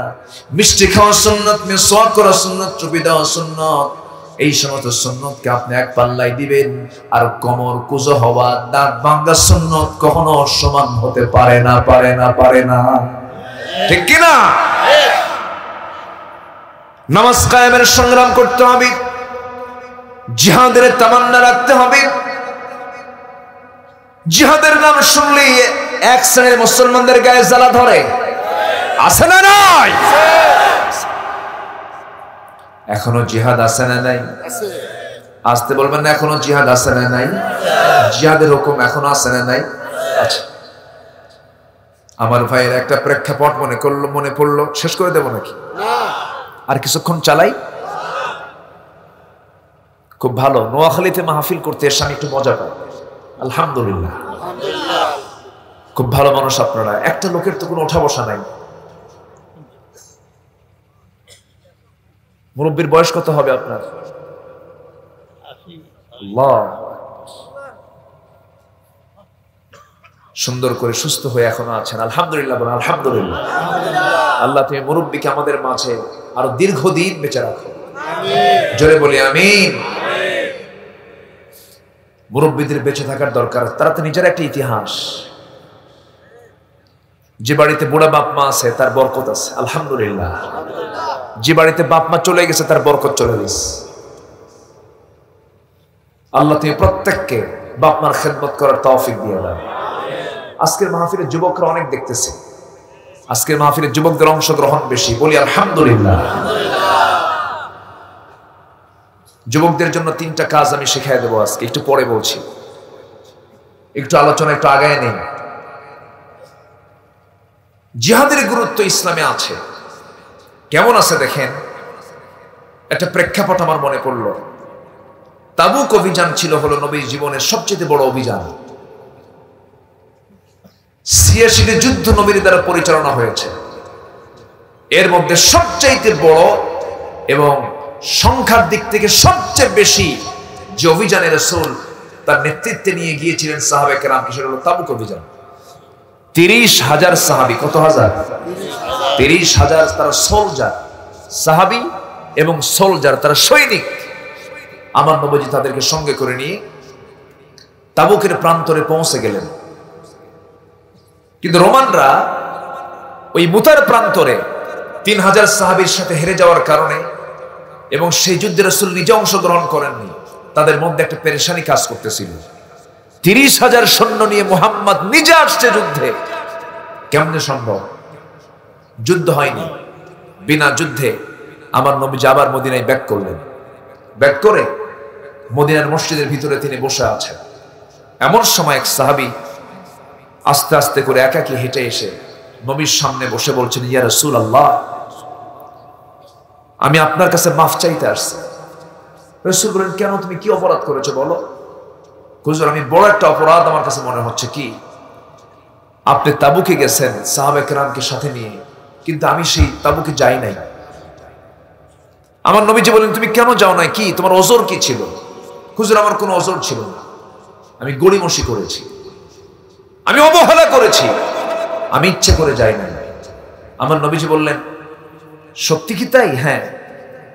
মিষ্টি খাওয়া সুন্নাত, মিসওয়াক করা সুন্নাত, চুপি দেওয়া সুন্নাত, এই সমস্ত সুন্নতকে আপনি এক পাল্লাই দিবেন। আর কোমর কুঁজো হওয়া, দাঁত ভাঙা সুন্নত কখনো সমান হতে পারে না, পারে না, ঠিক কিনা? নামাজ কায়েমের সংগ্রাম করতে হবে, জিহাদের তামান্না রাখতে হবে। জিহাদের নাম শুনলেই এক শ্রেণীর মুসলমানদের গায়ে জ্বালা ধরে, আছে না নাই? এখনো জিহাদ আছে না নাই? আসতে বলবেন না, এখনো জিহাদ আছে না নাই? জিহাদের হুকুম এখনো আছে না নাই? আচ্ছা, আমার ভাইয়ের একটা প্রেক্ষাপট মনে পড়লো, শেষ করে দেব নাকি? আর কিছুক্ষণ চালাই? খুব ভালো, নোয়াখালীতে মাহফিল করতে এসে আমি একটু মজা পাই, আলহামদুলিল্লাহ। খুব ভালো মানুষ আপনারা। একটা লোকের তো কোনো ওঠা বসা নাই। মুরব্বীর বয়স কত হবে আপনার? আল্লাহ, সুন্দর করে সুস্থ হয়ে এখনো আছেন, আলহামদুলিল্লাহ বলেন আলহামদুলিল্লাহ। আল্লাহ তুমি মুরব্বীকে আমাদের মাঝে আরো দীর্ঘদিন বেঁচে রাখো, জোরে বলি আমিন। মুরব্বীদের বেঁচে থাকার দরকার, তারা তো নিজের একটা ইতিহাস। যে বাড়িতে বুড়া বাপ মা আছে তার বরকত আছে, আলহামদুলিল্লাহ। যে বাড়িতে বাপ মা চলে গেছে তার বরকত চলে গেছে। আল্লাহ তুমি প্রত্যেককে বাপ মার খেদমত করার তৌফিক দিয়ে দাও। আজকের মাহফিলের যুবকরা অনেক দেখতেছে, আজকের মাহফিলের যুবকদের অংশগ্রহণ বেশি, বলি আলহামদুলিল্লাহ। যুবকদের জন্য 3টা কাজ আমি শিখিয়ে দেবো আজকে, একটু পরে বলছি, একটু আলোচনা একটু আগায় নেই। জিহাদের গুরুত্ব ইসলামে আছে। কেমন আছে দেখেন, একটা প্রেক্ষাপট আমার মনে পড়ল। তাবুক অভিযান ছিল হলো নবীর জীবনের সবচেয়ে বড় অভিযান। ৮৬টি যুদ্ধ নবীর দ্বারা পরিচালনা হয়েছে। এর মধ্যে সবচাইতে বড় এবং সংখ্যার দিক থেকে সবচেয়ে বেশি যে অভিযানে রাসূল তার নেতৃত্বে নিয়ে গিয়েছিলেন সাহাবায়ে কেরাম, সেটা হলো তাবুক অভিযান। ৩০,০০০ সাহাবী। কত হাজার? ৩০,০০০। তারা সোলজার, সাহাবী এবং সোলজার, তারা সৈনিক। আমার নবীজি তাদেরকে সঙ্গে করে নিয়ে তাবুকের প্রান্তরে পৌঁছে গেলেন। কিন্তু রোমানরা ওই মুতার প্রান্তরে ৩০০০ সাহাবীর সাথে হেরে যাওয়ার কারণে এবং সেই যুদ্ধে রাসূল নিজে অংশগ্রহণ করেননি, তাদের মধ্যে একটা পেরেশানি কাজ করতেছিল। ৩০,০০০ সৈন্য নিয়ে মুহাম্মদ নিজে আসছে যুদ্ধে, কেমনে সম্ভব? যুদ্ধ হয়নি। বিনা যুদ্ধে আমার নবীজি আবার মদিনায় ব্যাক করলেন। ব্যাক করে মদিনার মসজিদের ভিতরে তিনি বসে আছেন। এমন সময় এক সাহাবী আস্তে আস্তে করে একাকী হেঁটে এসে নবীর সামনে বসে বলছেন, ইয়া রাসূলুল্লাহ, আমি আপনার কাছে মাফ চাইতে আসছি। রাসূল বলেন, কেন, তুমি কি অপরাধ করেছো বলো? হুজুর, আমি বড় একটা অপরাধ আমার কাছে মনে হচ্ছে। কি? আপনি তাবুকে গেছেন সাহাবায়ে কেরামকে সাথে নিয়ে, কিন্তু আমি সেই তাবুকে যাই নাই। আমার নবীজি বলেন, তুমি কেন যাও নাই? কি তোমার ওজর কি ছিল? হুজুর, আমার কোনো ওজর ছিল না, আমি গড়িমসি করেছি, আমি অবহেলা করেছি, আমি ইচ্ছে করে যাই নাই। আমার নবীজি বললেন, সত্যি কি তাই? হ্যাঁ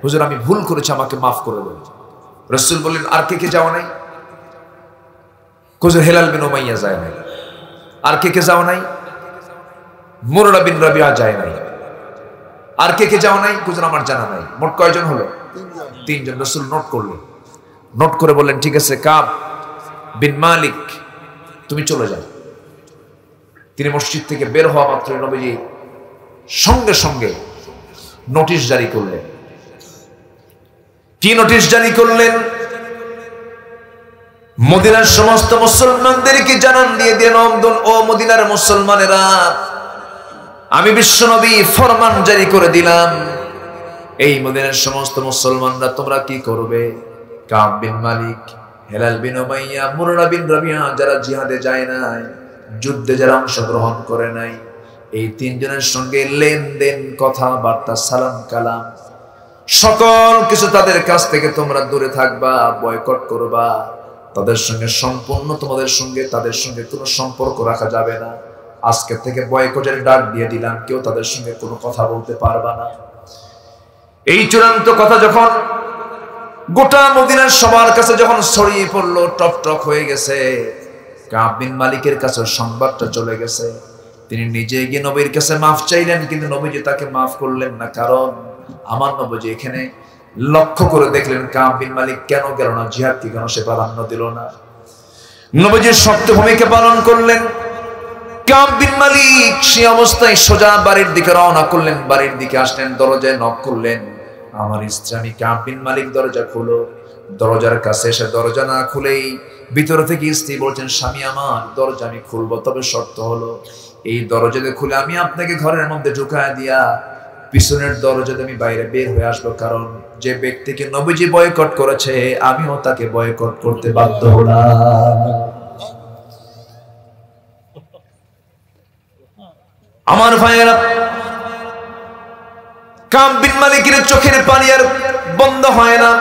হুজুর, আমি ভুল করেছি, আমাকে মাফ করে দেন। রাসূল বললেন, আর কে কে যাও নাই? হুজুর, হেলাল বিন উমাইয়া যায় নাই। আর কে কে যাও নাই? মুররা বিন রাবিয়া যায় নাই। আর কে কে যাও নাই? হুজুর, আমার জানা নাই। মোট কয়জন হলো? ৩ জন। রাসূল নোট করলেন, নোট করে বললেন, ঠিক আছে, কাব বিন মালিক তুমি চলে যাও। তিনি মসজিদ থেকে বের হওয়া মাত্র নবীজি সঙ্গে সঙ্গে নোটিশ জারি করলেন। কি নোটিশ জারি করলেন? মদিনার সমস্ত মুসলমানদেরকে জানান দিয়ে দিলেন, ও মদিনার মুসলমানেরা, আমি বিশ্বনবী ফরমান জারি করে দিলাম, এই মদিনার সমস্ত মুসলমানরা তোমরা কি করবে? কাব বিন মালিক, হেলাল বিন উমাইয়া, মুররা বিন রাবিয়া, যারা জিহাদে যায় নাই, যুদ্ধে যারা অংশগ্রহণ করে নাই, এই ৩ জনের সঙ্গে লেনদেন, কথাবার্তা, সালাম কালাম, সকল কিছু তাদের কাছ থেকে তোমরা দূরে থাকবা, বয়কট করবা। তাদের সঙ্গে সম্পূর্ণ তোমাদের সঙ্গে তাদের সঙ্গে কোনো সম্পর্ক রাখা যাবে না। আজকে থেকে বয়কটের ডাক দিয়ে দিলাম, কেউ তাদের সঙ্গে কোনো কথা বলতে পারবা না। এই চূড়ান্ত কথা যখন গোটা মদিনার সবার কাছে যখন ছড়িয়ে পড়লো, টপ টপ হয়ে গেছে, কাব বিন মালিকের কাছে সংবাদটা চলে গেছে। তিনি নিজে গিয়ে নবীর কাছে মাফ চাইলেন, কিন্তু নবীজি তাকে মাফ করলেন না। কারণ আমার নবীজি এখানে লক্ষ্য করে দেখলেন কাব বিন মালিক কেন গেল না, জিহাদকে কেন সে প্রাধান্য দিল না। নবীজির শক্ত ভূমিকা পালন করলেন। কাব বিন মালিক সে অবস্থায় সোজা বাড়ির দিকে রওনা করলেন। বাড়ির দিকে আসলেন, দরজায় নক করলেন, আমার স্ত্রী, আমি কাব বিন মালিক, দরজা খুলো। দরজার কাছে এসে দরজা না খুলেই ভিতর থেকে স্ত্রী বলছেন, স্বামী আমার, দরজা আমি খুলবো, তবে শর্ত হলো এই দরজাতে খুলে আমি আপনাকে ঘরের মধ্যে ঢুকায় দিয়া পিছনের দরজাতে আমি বাইরে বের হয়ে আসবো। কারণ যে ব্যক্তিকে নবীজি বয়কট করেছে, আমিও তাকে বয়কট করতে বাধ্য হলাম। আমার ভাইয়েরা, কাব বিন মালিকের চোখের পানি আর বন্ধ হয় না,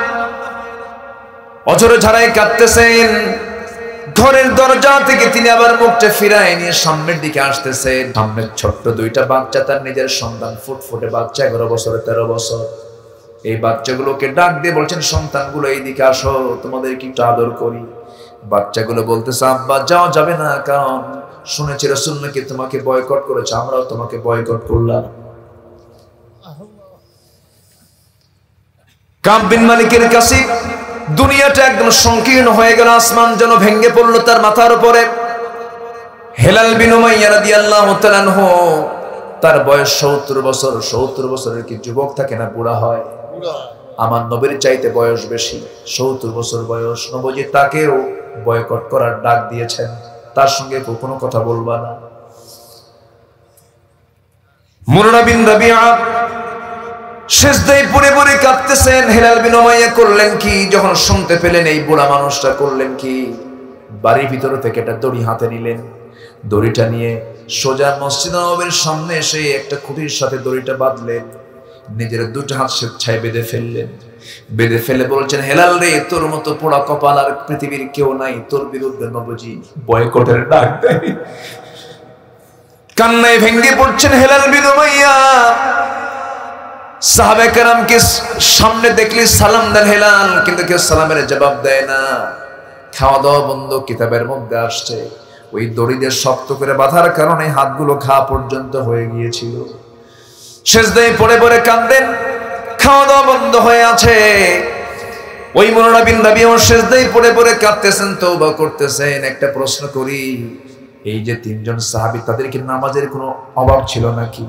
অঝরে ঝাড়ায় কাঁদতেছেন। ঘরের দরজা থেকে তিনি আবার মুখটা ফিরায় নিয়ে সামনের দিকে আসতেছেন। সামনের ছোট্ট 2টা বাচ্চা, তার নিজের সন্তান, ফুটফুটে বাচ্চা, 11 বছর 13 বছর। এই বাচ্চাগুলোকে ডাক দিয়ে বলছেন, সন্তানগুলো এইদিকে আসো, তোমাদের কি একটু আদর করি। বাচ্চাগুলো বলতেছে, আব্বা যাওয়া যাবে না, কারণ শুনেছি রাসূল নাকি তোমাকে বয়কট করেছে, আমরাও তোমাকে বয়কট করলাম। কাব বিন মালিকের কাছে দুনিয়াটা একদম সংকীর্ণ হয়ে গেল, আসমান যেন ভেঙে পড়লো তার মাথার উপরে। হেলাল বিন উমাইয়া রাদিয়াল্লাহু তাআলা আনহু, তার বয়স 70 বছর। 70 বছরের কি যুবক থাকে না, বুড়া হয়? আমার নবীর চাইতে বয়স বেশি, 70 বছর বয়স। নবীজি তাকেও বয়কট করার ডাক দিয়েছেন, তার সঙ্গে কোনো কথা বলবা না। মুররা বিন রাবিআ সিজদায় পড়ে পড়ে কাঁদতেছেন। হেলাল বিন উমাইয়া করলেন কি, যখন শুনতে পেলেন এই বুড়া মানুষটা করলেন কি, বাড়ির ভিতর থেকে একটা দড়ি হাতে নিলেন। দড়িটা নিয়ে সোজা মসজিদ নববীর সামনে এসে একটা খুঁটির সাথে দড়িটা বাঁধলেন, নিজের দুটো হাত স্বেচ্ছায় বেঁধে ফেললেন। বেঁধে ফেলে বলছেন, হেলাল রে, তোর মতো পোড়া কপাল আর পৃথিবীর কেউ নাই, তোর বিরুদ্ধে নবজি বয়কটের ডাক দেয়। কান্নায় ভেঙ্গে পড়ছেন হেলাল বিন উমাইয়া। সাহাবায়ে কেরামকে সামনে দেখলে সালাম দেন হেলাল, কিন্তু কেউ সালামের জবাব দেয় না। খাওয়া দাওয়া বন্ধ, কিতাবের মধ্যে আসছে ওই দড়ি দিয়ে শক্ত করে বাঁধার কারণে হাতগুলো ঘা পর্যন্ত হয়ে গিয়েছিল। সিজদায় পড়ে পড়ে কাঁদেন, খাওয়া দাওয়া বন্ধ হয়ে আছে। ওই মুররা বিন রাবিআ সিজদায় পড়ে পড়ে কাঁদতেছেন, তওবা করতেছেন। একটা প্রশ্ন করি, এই যে তিনজন সাহাবী, তাদের কি নামাজের কোনো অভাব ছিল নাকি?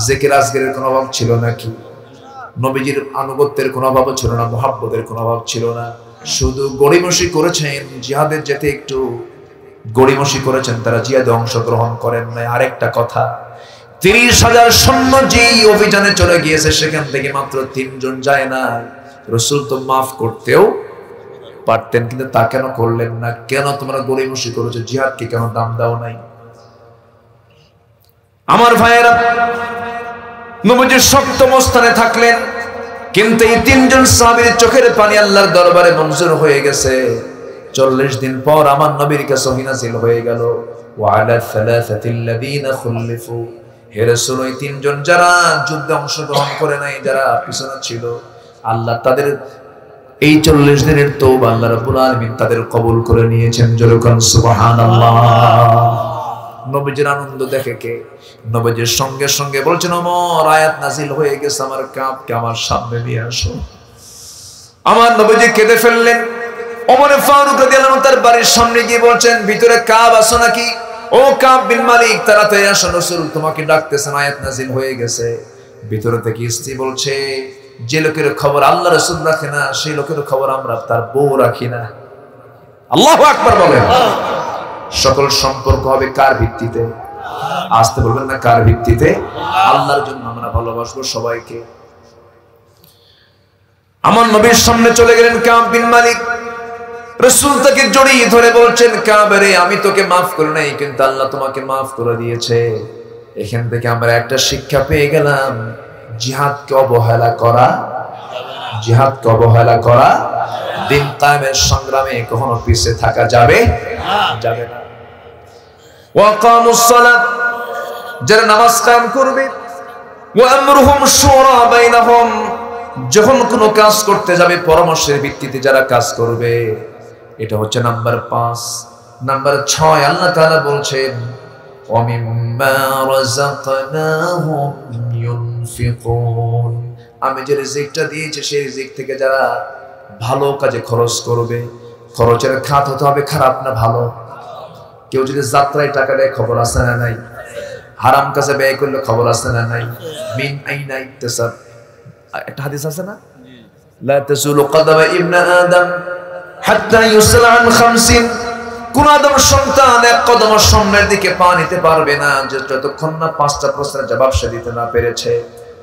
জিকির আজকারের কোনো অভাব ছিল নাকি? নবীজির আনুগত্যের কোনো অভাব ছিল না? মুহাব্বতের কোনো অভাব ছিল না? শুধু গড়িমসি করেছেন, জিহাদের যেতে একটু গড়িমসি করেছেন, তারা জিহাদে অংশগ্রহণ করেন নাই। আরেকটা কথা, ৩০,০০০ সৈন্য যেই অভিযানে চলে গিয়েছে, সেখান থেকে মাত্র ৩ জন যায় না। রাসূল তো মাফ করতেও পারতেন, কিন্তু তা কেন করলেন না? কেন তোমরা গড়িমসি করেছো? জিহাদকে কেন দাম দাও নাই? আমার ভাইয়েরা, নবীজি শক্ত অবস্থানে থাকলেন, কিন্তু এই ৩ জন সাহাবীর চোখের পানি আল্লাহর দরবারে মঞ্জুর হয়ে গেছে। ৪০ দিন পর আমার নবীর কাছে ওহী নাযিল হয়ে গেল, ওয়া আলা সালাসাতিল্লাযীনা খুল্লিফু। হে রাসূল, ওই ৩ জন যারা যুদ্ধে অংশগ্রহণ করে নাই, যারা পিছনে ছিল, আল্লাহ তাদের এই ৪০ দিনের তওবা আল্লাহ রাব্বুল আলামিন তাদের কবুল করে নিয়েছেন। জোরে কোন সুবহানাল্লাহ। নবীজির আনন্দ দেখে কে? নবীজির সঙ্গে সঙ্গে বলছেন, ওমর, আয়াত নাযিল হয়ে গেছে, আমার কাঁপকে আমার সামনে নিয়ে আসো। আমার নবীজি কেঁদে ফেললেন। ওমর ফারুক রাদিয়াল্লাহু আনহু তার বাড়ির সামনে গিয়ে বলছেন, ভিতরে কাব আছো নাকি? ও কাব বিন মালিক, তাড়াতাড়ি আসো, রাসূল তোমাকে ডাকতেছেন, আয়াত নাযিল হয়ে গেছে। ভিতরে থেকে স্ত্রী বলছে, যে লোকের খবর আল্লাহ রাসূল রাখে না, সেই লোকের খবর আমরা তার বউ রাখি না। আল্লাহু আকবার বলেন। সকল সম্পর্ক হবে কার ভিত্তিতে? আসতে বলবেন না, কার ভিত্তিতে? আল্লাহর জন্য আমরা ভালোবাসবো সবাইকে। আমার নবীর সামনে চলে গেলেন কাব বিন মালিক। রাসূল তাকে জড়িয়ে ধরে বলছেন, কাব রে, আমি তোকে মাফ করে নাই, কিন্তু আল্লাহ তোমাকে মাফ করে দিয়েছে। এখান থেকে আমরা একটা শিক্ষা পেয়ে গেলাম, জিহাদকে অবহেলা করা, জিহাদকে অবহেলা করা, দিন কায়েমের সংগ্রামে কখনো পিছিয়ে থাকা যাবে না। ওয়াকামুস সালাত, যারা নামাজ কায়েম করবে, ওয়া আমরুহুম শুরা বাইনাহুম, যখন কোনো কাজ করতে যাবে পরামর্শের ভিত্তিতে যারা কাজ করবে। এটা হচ্ছে নাম্বার ৫। নাম্বার ৬, আল্লাহ তাআলা বলছেন, ওয়া মিম্মা রাযাকনাহুম ইউনফিকুন, আমি যে রিজিকটা দিয়েছি সেই রিজিক থেকে যারা ভালো কাজে খরচ করবে। খরচের খাত হতে হবে খারাপ না ভালো। কেউ যদি যাত্রায় টাকা দেয়, খবর আছে না নাই? হারাম কাজে ব্যয় করলে খবর আছে না নাই? মিন আইনা ইকতাসাব, একটা হাদিস আছে না, লা তাযুলু কদামা ইবনে আদম হাত্তা ইউসআল আন ৫০। কোন আদম সন্তান এক কদম সামনের দিকে পা নিতে পারবে না, যতক্ষণ না ৫টা প্রশ্নের জবাব সে দিতে না পেরেছে।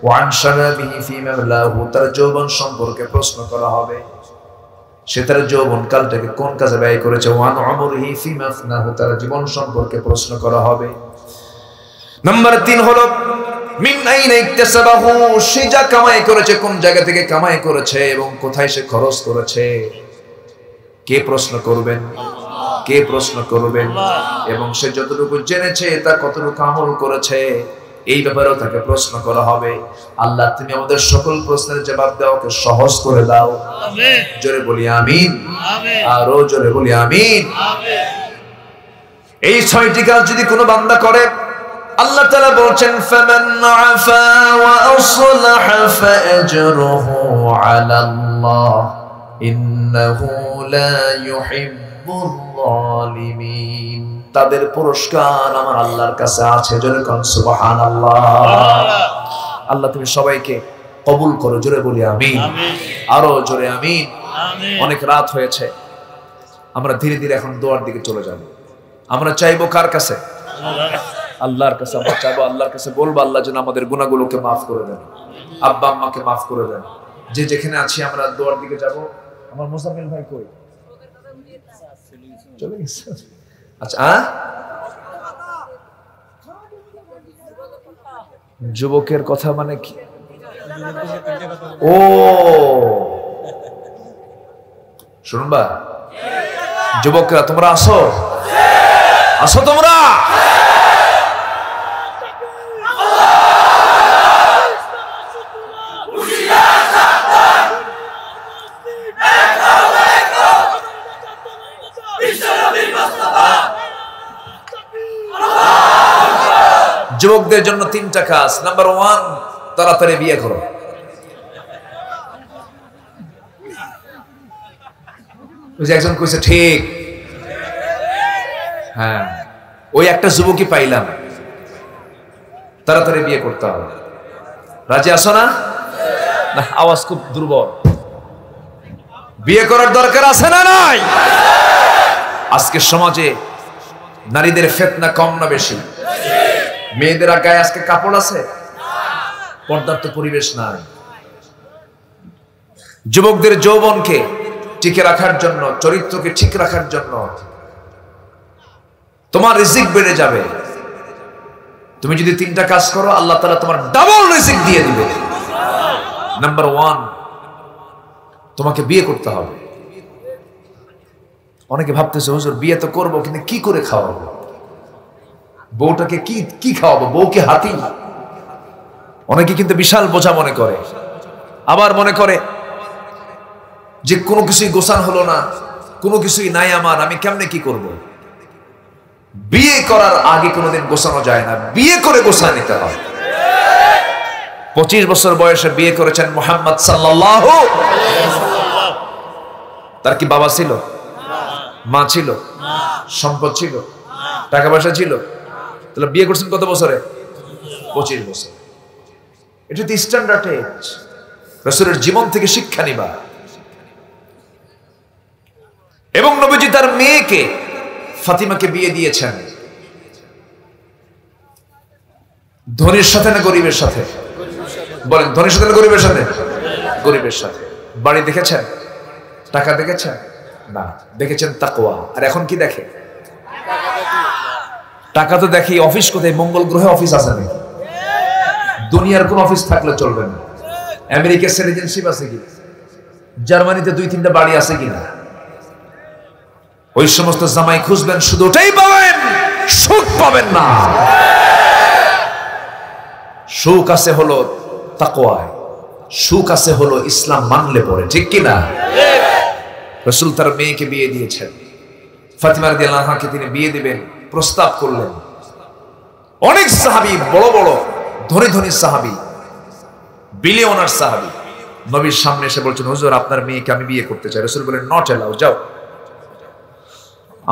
ওয়ান শারাবিহি ফীমা লাহু, তার যৌবন সম্পর্কে প্রশ্ন করা হবে, সে তার যৌবন কালটাকে কোন কাজে ব্যয় করেছে। ওয়ান উমরিহি ফীমা আফনাহু, তার জীবন সম্পর্কে প্রশ্ন করা হবে। নাম্বার ৩ হলো মিন আইনা ইকতাসাবাহু, সে যা কামাই করেছে কোন জায়গা থেকে কামাই করেছে এবং কোথায় সে খরচ করেছে। কে প্রশ্ন করবেন? কে প্রশ্ন করবেন? এবং সে যতটুকু জেনেছে তা কতটুকু আমল করেছে, এই ব্যাপারেও তাকে প্রশ্ন করা হবে। আল্লাহ, তুমি আমাদের সকল প্রশ্নের জবাব দাও, ওকে সহজ করে দাও। আমিন। জোরে বলি আমিন। আমিন। আরো জোরে বলি আমিন। আমিন। এই ৬টি কাজ যদি কোনো বান্দা করে, আল্লাহ তাআলা বলছেন, ফামান আফা ওয়া আসলাহা ফাআজরুহু আলাল্লাহ ইন্নাহু লা ইউহিব্বুল যালিমিন, তাদের পুরস্কার আমার আল্লাহর কাছে আছে। জোরে কোন সুবহানাল্লাহ। আল্লাহ তুমি সবাইকে কবুল করো, জোরে বলি আমিন। আরো জোরে আমিন। অনেক রাত হয়েছে, আমরা ধীরে ধীরে এখন দোয়ার দিকে চলে যাব। আমরা চাইবো কার কাছে? আল্লাহর কাছে আমরা চাইবো, আল্লাহর কাছে বলবো আল্লাহ যেন আমাদের গুনাহগুলোকে মাফ করে দেন, আব্বা আম্মাকে মাফ করে দেন। যে যেখানে আছি আমরা দোয়ার দিকে যাব। আমার মোজাম্মেল ভাই কই? চলে গেছে। আচ্ছা, যুবকের কথা মানে কি? ও শুনবা, যুবকরা তোমরা আসো, আসো তোমরা। যুবকদের জন্য 3টা কাজ। নাম্বার 1, তাড়াতাড়ি বিয়ে করো। একজন কইছে ঠিক, হ্যাঁ, ওই একটা যুবকই পাইলাম, তাড়াতাড়ি বিয়ে করতে হবে। রাজি আছো না? না, আওয়াজ খুব দুর্বল। বিয়ে করার দরকার আছে না নাই? আজকের সমাজে নারীদের ফিতনা কম না বেশি? মেয়েদের গায়ে আজকে কাপড় আছে? পর্দার তো পরিবেশ নাই। যুবকদের যৌবনকে টিকে রাখার জন্য, চরিত্রকে ঠিক রাখার জন্য তোমার রিজিক বেড়ে যাবে। তুমি যদি 3টা কাজ করো, আল্লাহ তাআলা তোমার ডাবল রিজিক দিয়ে দিবে। নাম্বার 1, তোমাকে বিয়ে করতে হবে। অনেকে ভাবতেছে হুজুর বিয়ে তো করবো, কিন্তু কি করে খাওয়াবো বউটাকে? কি খাওয়াবো? বউকে হাতি? অনেকে কিন্তু বিশাল বোঝা মনে করে। আবার মনে করে যে কোনো কিছুই গোছান হলো না, কোনো কিছুই নাই আমার, আমি কেমনে কি করব? বিয়ে করার আগে কোনোদিন গোছানো যায় না, বিয়ে করে গোছায় নিতে হয়। 25 বছর বয়সে বিয়ে করেছেন মুহাম্মদ সাল্লাল্লাহু আলাইহি ওয়াসাল্লাম। তার কি বাবা ছিল? মা ছিল? সম্পদ ছিল? টাকা পয়সা ছিল? তাহলে বিয়ে করছেন কত বছরে? 25 বছর। এটা তো স্ট্যান্ডার্ড এজ। রাসূলের জীবন থেকে শিক্ষা নিবা। এবং নবীজি তার মেয়েকে ফাতিমাকে বিয়ে দিয়েছেন ধনীর সাথে না গরিবের সাথে? বলেন, ধনীর সাথে না গরিবের সাথে? গরিবের সাথে। বাড়ি দেখেছেন? টাকা দেখেছেন? না, দেখেছেন তাকওয়া। আর এখন কি দেখে? টাকা তো দেখি। অফিস কোথায়? মঙ্গল গ্রহে অফিস আছে নাকি? দুনিয়ার কোন অফিস থাকলে চলবে না। আমেরিকার সিটিজেনশিপ আছে কি? জার্মানিতে 2-3টা বাড়ি আছে কিনা? ওই সমস্ত জামাই খুঁজবেন, শুধু ওটাই পাবেন, সুখ পাবেন না। সুখ আছে হলো তাকওয়ায়, সুখ আছে হলো ইসলাম মানলে পরে, ঠিক কিনা? রাসূল তার মেয়েকে বিয়ে দিয়েছেন। ফাতিমা রাদিয়াল্লাহু আনহাকে তিনি বিয়ে দিবেন প্রস্তাব করলেন। অনেক সাহাবী, বড় বড় ধনী ধনী সাহাবী, বিলিয়নার সাহাবী নবীর সামনে এসে বলছেন, হুজুর আপনার মেয়েকে আমি বিয়ে করতে চাই। রাসূল বলেন, নট অ্যালাউ, যাও,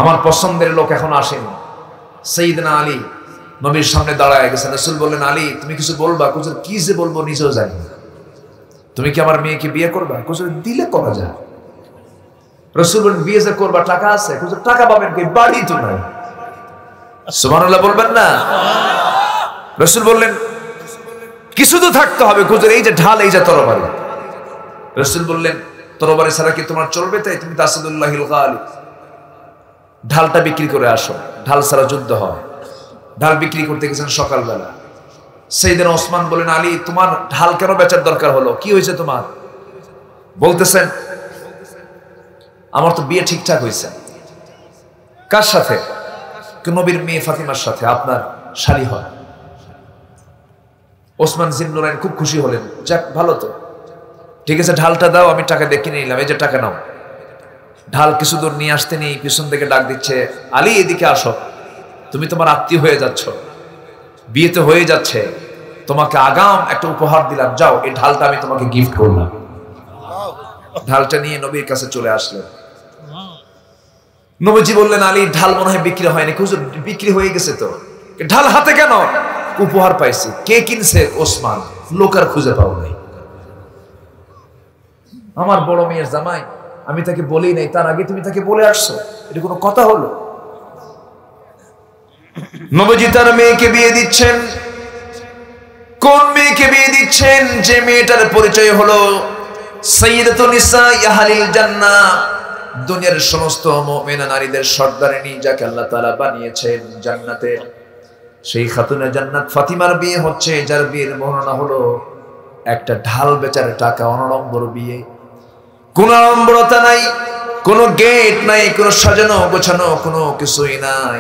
আমার পছন্দের লোক এখন আসেনি। সাইয়েদনা আলী নবীর সামনে দাঁড়ায় গেছেন। রাসূল বললেন, আলী তুমি কিছু বলবা? হুজুর কি যে বলবো নিজেও জানি না। তুমি কি আমার মেয়েকে বিয়ে করবা? হুজুর দিলে করা যায়। রাসূল বলেন, বিয়ে যে করবা, টাকা আছে? হুজুর টাকা পাবেন কই? বাড়ি তো নাই। সুবহানাল্লাহ বলবেন না? রাসূল বললেন, কিছু তো থাকতে হবে। হুজুর এই যে ঢাল, এই যে তরবারি। রাসূল বললেন, তরবারি ছাড়া কি তোমার চলবে? তাই তুমি তাসাদুল্লাহিল গালিব, ঢালটা বিক্রি করে আসো। ঢাল ছাড়া যুদ্ধ হয়। ঢাল বিক্রি করতে গেছেন সকালবেলা। সাইয়েদনা ওসমান বলেন, আলী তোমার ঢাল কেন বেচার দরকার হলো? কি হয়েছে তোমার? বলতেছেন, আমার তো বিয়ে ঠিকঠাক হয়েছে। কার সাথে? নবীর মেয়ে ফাতিমার সাথে, আপনার শালী হয়। ওসমান জিন্নুরাইন খুব খুশি হলেন, যাক ভালো তো, ঠিক আছে ঢালটা দাও, আমি টাকা দিয়ে কিনে নিলাম, এই যে টাকা নাও। ঢাল কিছু দূর নিয়ে আসতে নেই, পিছন থেকে ডাক দিচ্ছে, আলী এদিকে আসো, তুমি তোমার আত্মীয় হয়ে যাচ্ছ, বিয়েতে হয়ে যাচ্ছে, তোমাকে আগাম একটা উপহার দিলাম, যাও এই ঢালটা আমি তোমাকে গিফট করলাম। ঢালটা নিয়ে নবীর কাছে চলে আসলেন। নবীজি বললেন, আলী ঢাল মনে হয় বিক্রি হয়নি। হুজুর বিক্রি হয়ে গেছে তো। ঢাল হাতে কেন? উপহার পাইছি। কে কিনছে? ওসমান। লোক আর খুঁজে পাও নাই। আমার বড় মেয়ের জামাই, আমি তাকে বলি নাই, তার আগে তুমি তাকে বলে আসছো, এটা কোনো কথা হলো? নবীজি তার মেয়েকে বিয়ে দিচ্ছেন। কোন মেয়েকে বিয়ে দিচ্ছেন? যে মেয়েটার পরিচয় হলো সাইয়্যিদাতুন নিসা আহলিল জান্নাহ, দুনিয়ার সমস্ত মুমিনা নারীদের সর্দারিনী, যাকে আল্লাহ তাআলা বানিয়েছেন জান্নাতের। সেই খাতুনে জান্নাত ফাতিমার বিয়ে হচ্ছে, যার বিয়ের বর্ণনা হলো একটা ঢাল বেচার টাকা, অনড়ম্বর বিয়ে। কোন আড়ম্বরতা নাই, কোনো গেট নাই, কোনো সাজানো গোছানো কোনো কিছুই নাই।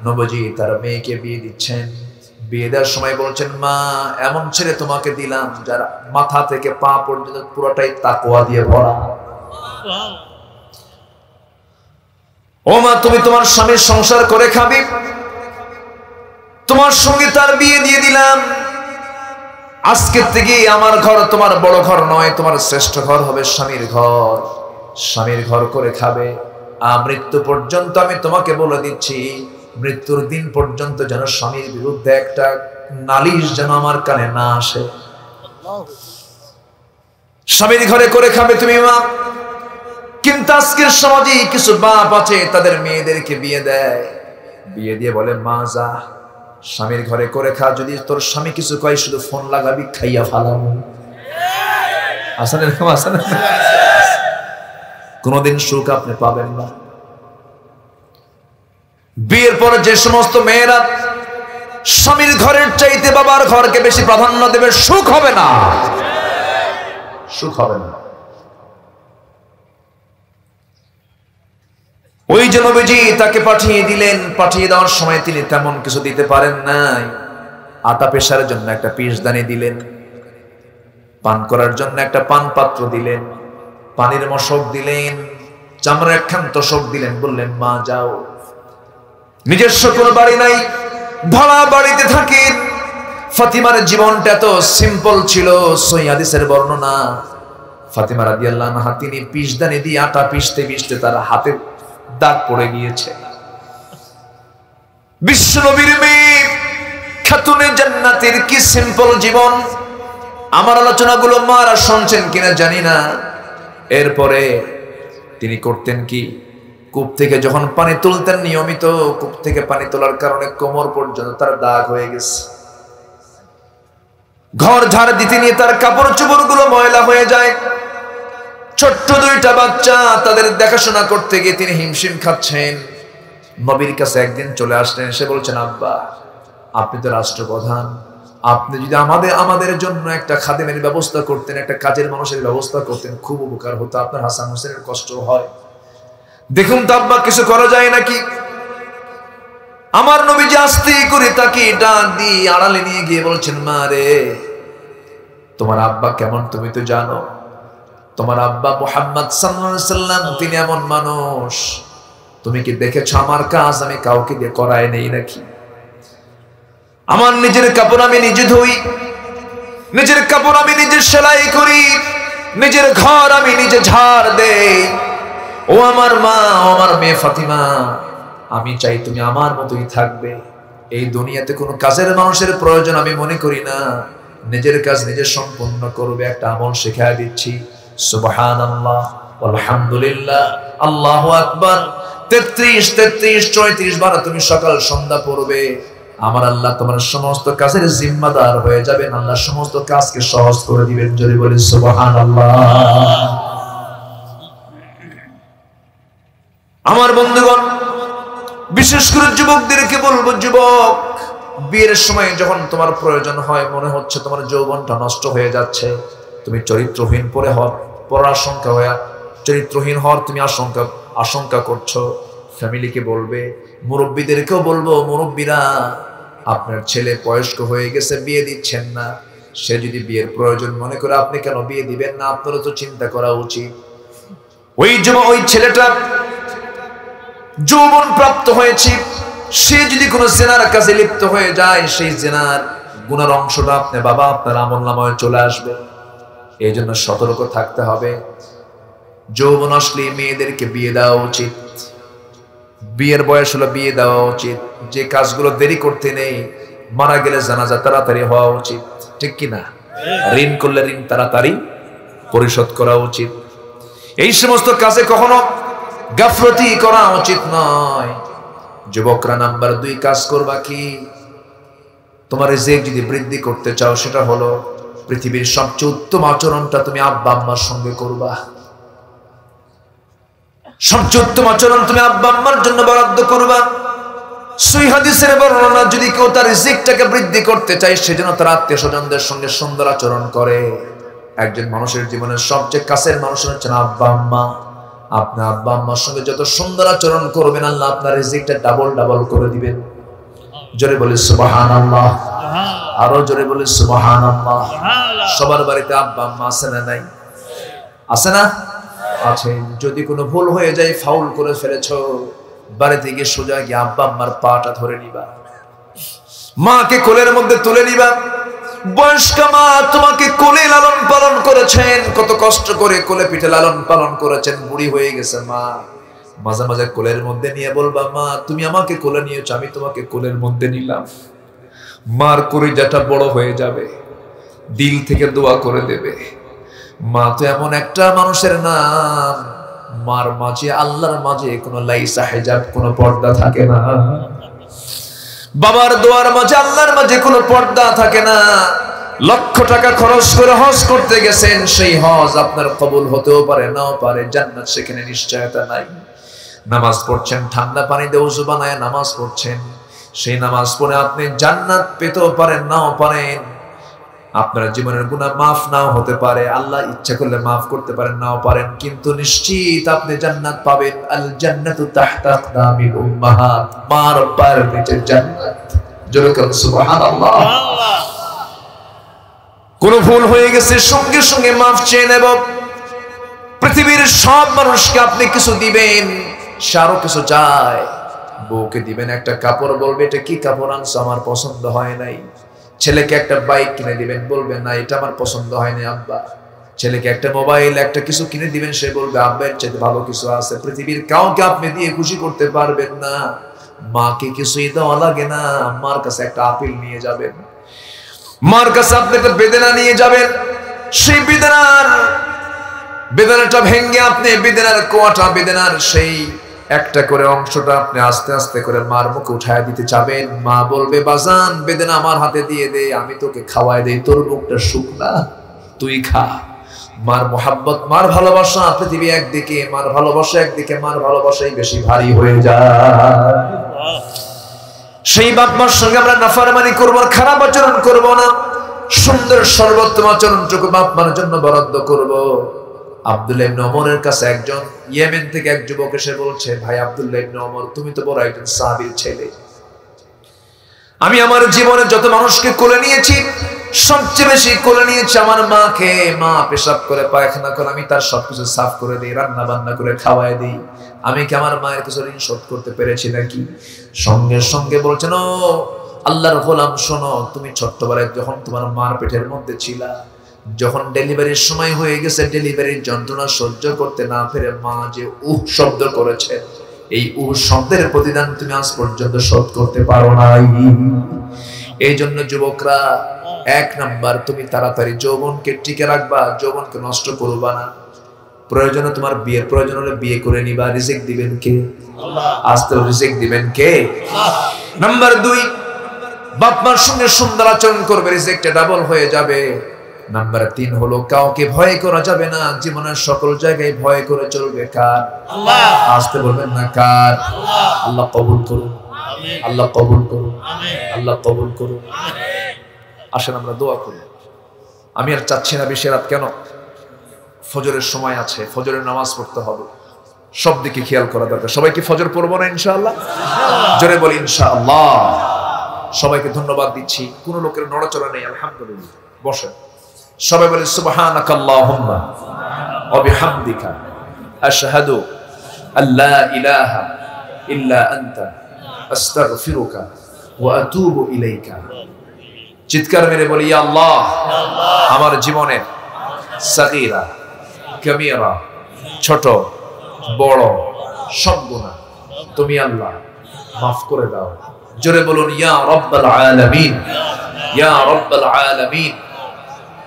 নবীজি তার মেয়েকে বিয়ে দিচ্ছেন। বিয়ে দেওয়ার সময় বলছেন, মা এমন ছেলে তোমাকে দিলাম যার মাথা থেকে পা পর্যন্ত পুরোটাই তাকওয়া দিয়ে ভরা। ও মা, তুমি তোমার স্বামীর সংসার করে খাবি, তোমার সঙ্গে তার বিয়ে দিয়ে দিলাম। আজকের থেকে আমার ঘর তোমার বড় ঘর নয়, তোমার শ্রেষ্ঠ ঘর হবে স্বামীর ঘর। স্বামীর ঘর করে খাবে। মৃত্যু পর্যন্ত আমি তোমাকে বলে দিচ্ছি, মৃত্যুর দিন পর্যন্ত যেন স্বামীর বিরুদ্ধে একটা নালিশ যেন আমার কানে না আসে। স্বামীর ঘরে করে খাবে তুমি মা। কিন্তু আজকের সমাজে কিছু বাপ আছে, তাদের মেয়েদেরকে বিয়ে দেয়, বিয়ে দিয়ে বলে মা যা স্বামীর ঘরে করে খা, যদি তোর স্বামী কিছু কয় শুধু ফোন লাগাবি, খাইয়া ফালাবো। আসেন এরকম আসেন, কোনদিন সুখ আপনি পাবেন না। বিয়ের পরে যে সমস্ত মেয়েরা স্বামীর ঘরের চাইতে বাবার ঘরকে বেশি প্রাধান্য দেবে, সুখ হবে না, সুখ হবে না। ওই যে নবীজি তাকে পাঠিয়ে দিলেন। পাঠিয়ে দেওয়ার সময় তিনি তেমন কিছু দিতে পারেন নাই। আটা পেশার জন্য একটা পিসদানি দিলেন, পান করার জন্য একটা পান পাত্র দিলেন, পানির মশক দিলেন, চামড়ার একখান তোশক দিলেন। বললেন মা যাও। নিজস্ব কোনো বাড়ি নাই, ভাড়া বাড়িতে থাকেন। ফাতিমার জীবনটা এত সিম্পল ছিল। সহিহ হাদিসের বর্ণনা, ফাতিমা রাদিয়াল্লাহু আনহা তিনি পিসদানি দিয়ে আটা পিষতে পিষতে তার হাতে দাগ পড়ে গিয়েছে। বিশ্ব নবীর মেয়ে খাতুনে জান্নাতের কি সিম্পল জীবন। আমার আলোচনাগুলো মারা শুনছেন কিনা জানি না। এরপরে তিনি করতেন কি, কূপ থেকে যখন পানি তুলতেন নিয়মিত, কূপ থেকে পানি তোলার কারণে কোমর পর্যন্ত তার দাগ হয়ে গেছে। ঘর ঝাড় দিতে নিয়ে তার কাপড় চোপড় গুলো ময়লা হয়ে যায়। ছোট্ট দুইটা বাচ্চা, তাদের দেখাশোনা করতে গিয়ে তিনি হিমশিম খাচ্ছেন। নবীর কাছে একদিন চলে আসলেন, এসে বলছেন আব্বা আপনি তো রাষ্ট্রপ্রধান, আপনি যদি আমাদের জন্য একটা খাদেমের ব্যবস্থা করতেন, একটা কাজের মানুষের ব্যবস্থা করতেন, খুব উপকার হতো। আপনার হাসান হোসেনের কষ্ট হয়, দেখুন তো আব্বা কিছু করা যায় নাকি। আমার নবীজি আস্তে করে তাকে ডাক দিয়ে আড়ালে নিয়ে গিয়ে বলছেন, মা রে তোমার আব্বা কেমন তুমি তো জানো। তোমার আব্বা মুহাম্মদ সাল্লাল্লাহু আলাইহি সাল্লাম তিনি এমন মানুষ, তুমি কি দেখেছো আমার কাজ আমি কাউকে দিয়ে করাই নেই নাকি। আমার নিজের কাপড় আমি নিজে ধুই, নিজের কাপড় আমি নিজে সেলাই করি, নিজের ঘর আমি নিজে ঝাড় দেই। ও আমার মা, ও আমার মেয়ে ফাতিমা, আমি চাই তুমি আমার মতোই থাকবে। এই দুনিয়াতে কোনো কাজের মানুষের প্রয়োজন আমি মনে করি না। নিজের কাজ নিজে সম্পূর্ণ করবে, একটা আমল শেখায় দিচ্ছি। সুবহানাল্লাহ, আলহামদুলিল্লাহ, আল্লাহু আকবার 33 বার তুমি সকাল সন্ধ্যা পড়বে। আমার আল্লাহ তোমার সমস্ত কাজের জিম্মাদার হয়ে যাবেন। আল্লাহ সমস্ত কাজকে সহজ করে দিবেন। যদি বলেন সুবহানাল্লাহ। আমার বন্ধুগণ, বিশেষ করে যুবকদেরকে বলবো, যুবক বিয়ের সময় যখন তোমার প্রয়োজন হয়, মনে হচ্ছে তোমার যৌবনটা নষ্ট হয়ে যাচ্ছে, তুমি চরিত্রহীন পড়ার আশঙ্কা হয়ে চরিত্রহীন হওয়ার তুমি আশঙ্কা করছো, ফ্যামিলিকে বলবে, মুরব্বীদেরকেও বলবো, মুরব্বীরা আপনার ছেলে বয়স্ক হয়ে গেছে, বিয়ে দিচ্ছেন না। সে যদি বিয়ের প্রয়োজন মনে করে আপনি কেন বিয়ে দিবেন না? আপনারও তো চিন্তা করা উচিত। ওই ছেলেটা যৌবন প্রাপ্ত হয়েছে, সে যদি কোনো জেনার কাজে লিপ্ত হয়ে যায়, সেই জেনার গুনার অংশটা আপনার আমলনামায় চলে আসবে। এই জন্য সতর্ক থাকতে হবে। যৌবন আসলে মেয়েদেরকে বিয়ে দেওয়া উচিত, বিয়ের বয়স হলো বিয়ে দেওয়া উচিত। যে কাজগুলো দেরি করতে নেই, মারা গেলে জানাজা তাড়াতাড়ি হওয়া উচিত, ঠিক কিনা? ঋণ করলে ঋণ তাড়াতাড়ি পরিশোধ করা উচিত। এই সমস্ত কাজে কখনো গাফলতি করা উচিত নয়। যুবকরা নাম্বার 2 কাজ করবা কি? তোমার রিজিক যদি বৃদ্ধি করতে চাও সেটা হলো পৃথিবীর সবচেয়ে উত্তম আচরণটা তুমি আব্বা আম্মার সঙ্গে করবা। সবচেয়ে উত্তম আচরণ তুমি আব্বা আম্মার জন্য বরাদ্দ করবা। সহিহ হাদিসের বর্ণনা, যদি কেউ তার রিজিকটাকে বৃদ্ধি করতে চায় সেজন্য তার আত্মীয় স্বজনদের সঙ্গে সুন্দর আচরণ করে। একজন মানুষের জীবনের সবচেয়ে কাছের মানুষ হচ্ছেন আব্বা আম্মা। আপনি আব্বা আম্মার সঙ্গে যত সুন্দর আচরণ করবেন আল্লাহ আপনার রিজিকটা ডাবল ডাবল করে দিবেন। জোরে বলি সুবহানাল্লাহ, আরো জোরে বলি সুবহানাল্লাহ। সবার বাড়িতে আব্বা আম্মা আছে না নাই? আছে না? আছে। যদি কোনো ভুল হয়ে যায়, ফাউল করে ফেলেছো, বাড়িতে গিয়ে সোজা গিয়ে আব্বা আম্মার পাটা ধরে নিবা, মাকে কোলের মধ্যে তুলে নিবা। বয়স্ক মা তোমাকে কোলে লালন পালন করেছেন, কত কষ্ট করে কোলে পিঠে লালন পালন করেছেন, বুড়ি হয়ে গেছে মা। মাঝে মাঝে কোলের মধ্যে নিয়ে বলবা, মা তুমি আমাকে কোলে নিয়েছো, আমি তোমাকে কোলের মধ্যে নিলাম। মার কলিজাটা বড় হয়ে যাবে, দিল থেকে দোয়া করে দেবে। মা তো এমন একটা মানুষের নাম, মার মাঝে আল্লাহর মাঝে কোনো লাইসা হিজাব, কোনো পর্দা থাকে না। বাবার দোয়ার মাঝে আল্লাহর মাঝে কোনো পর্দা থাকে না। লক্ষ টাকা খরচ করে হজ করতে গেছেন, সেই হজ আপনার কবুল হতেও পারে নাও পারে, জান্নাত সেখানে নিশ্চয়তা নাই। নামাজ পড়ছেন, ঠান্ডা পানি দিয়ে ওযু বানায় নামাজ পড়ছেন, সেই নামাজ পড়ে আপনি জান্নাত পেতেও পারেন নাও পারেন। আপনার জীবনের গুনাহ মাফ নাও হতে পারে, আল্লাহ ইচ্ছা করলে মাফ করতে পারেন নাও পারেন, কিন্তু নিশ্চিত আপনি জান্নাত পাবেন। আল জান্নাতু তাহতা আকদামিল উম্মাহাত, মার পায়ের নিচে জান্নাত। জোরে বলুন সুবহানাল্লাহ। কোন ভুল হয়ে গেছে সঙ্গে সঙ্গে মাফ চেয়ে নেব। পৃথিবীর সব মানুষকে আপনি কিছু দিবেন, সারও কিছু চায়। বউকে দিবেন একটা কাপড়, বলবে এটা কি কাপড় আনছো, আমার পছন্দ হয় নাই। ছেলেকে একটা বাইক কিনে দিবেন, বলবে না এটা আমার পছন্দ হয়নি আব্বা। ছেলেকে একটা মোবাইল একটা কিছু কিনে দিবেন, সে বলবে আব্বা এর চেয়ে ভালো কিছু আছে। পৃথিবীর কাউকে আপনি দিয়ে খুশি করতে পারবেন না। মাকে কিছুই দেওয়া লাগে না, মার কাছে একটা আপেল নিয়ে যাবেন, মার কাছে আপনি একটা বেদনা নিয়ে যাবেন। সেই বেদনাটা ভেঙে আপনি বেদনার কোয়াটা, বেদনার সেই একটা করে অংশটা আপনি আস্তে আস্তে করে মার মুখে উঠায় দিতে চাবেন। মা বলবে বাজান বেদনা আমার হাতে দিয়ে দে, আমি তোকে খাওয়াই দেই, তোর মুখটা শুকনা, তুই খা। মার মোহাব্বত, মার ভালোবাসা পৃথিবী একদিকে, মার ভালোবাসা একদিকে, মার ভালোবাসাই বেশি ভারী হয়ে যায়। সেই বাপ মার সঙ্গে আমরা নাফরমানি করব না, খারাপ আচরণ করব না, সুন্দর সর্বোত্তম আচরণটুকু বাপ মার জন্য বরাদ্দ করব। আব্দুল্লাহ ইবনে ওমরের কাছে একজন ইয়েমেন থেকে এক যুবক এসে বলছে, ভাই আব্দুল্লাহ ইবনে ওমর, তুমি তো বড় একজন সাহাবীর ছেলে, আমি আমার জীবনে যত মানুষকে কোলে নিয়েছি সবচেয়ে বেশি কোলে নিয়েছি আমার মাকে। মা পেশাব করে পায়খানা করে আমি তার সবকিছু সাফ করে দিই, রান্না বান্না করে খাওয়াই দিই। আমি কি আমার মায়ের কিছু ঋণ শোধ করতে পেরেছি নাকি? সঙ্গে সঙ্গে বলছেন, ও আল্লাহর গোলাম শোনো, তুমি ছোট্টবেলায় যখন তোমার মার পেটের মধ্যে ছিলা, যখন ডেলিভারির সময় হয়ে গেছে, ডেলিভারির যন্ত্রণা সহ্য করতে না পেরে মা যে উহ শব্দ করেছে, এই উহ শব্দের প্রতিদান তুমি আজ পর্যন্ত শোধ করতে পারো নাই। এই জন্য যুবকরা, এক নাম্বার তুমি তাড়াতাড়ি যৌবনকে টিকে রাখবা, যৌবনকে নষ্ট করবা না। প্রয়োজনে তোমার বিয়ের প্রয়োজন হলে বিয়ে করে নিবা, রিজিক দিবেন কে? আল্লাহ। আস্তে রিজিক দিবেন কে? আল্লাহ। নাম্বার 2, বাপ মার সঙ্গে সুন্দর আচরণ করবে, রিজিকটা ডাবল হয়ে যাবে। নাম্বার 3 হলো কাউকে ভয় করা যাবে না, জীবনের সকল জায়গায় ভয় করে চলবে কার? আল্লাহ। আস্তে বলবেন না কার? আল্লাহ। আল্লাহ কবুল করুন, আমিন। আল্লাহ কবুল করুন, আমিন। আল্লাহ কবুল করুন, আমিন। আসেন আমরা দোয়া করি। আমি আর চাচ্ছি না বেশি রাত, কেন ফজরের সময় আছে, ফজরের নামাজ পড়তে হবে, সব দিকে খেয়াল করা দরকার। সবাই কি ফজর পড়বো না ইনশাআল্লাহ? জোরে বলি ইনশাআল্লাহ। সবাইকে ধন্যবাদ দিচ্ছি, কোন লোকের নড়াচড়া নেই, আলহামদুলিল্লাহ। বসেন, সবাই বলে সুবহানাকাল্লাহুম্মা ওয়া বিহামদিকা আশহাদু আল্লা ইলাহা ইল্লা আনতা আস্তাগফিরুকা ওয়া আতুবু ইলাইকা। চিৎকার মেরে বলি, ইয়া আল্লাহ, আমার জীবনের সাগীরা কাবীরা, ছোট বড় সব গুনাহ তুমি আল্লাহ মাফ করে দাও। জোরে বলুন ইয়া রাব্বাল আলামিন, ইয়া রাব্বাল আলামিন।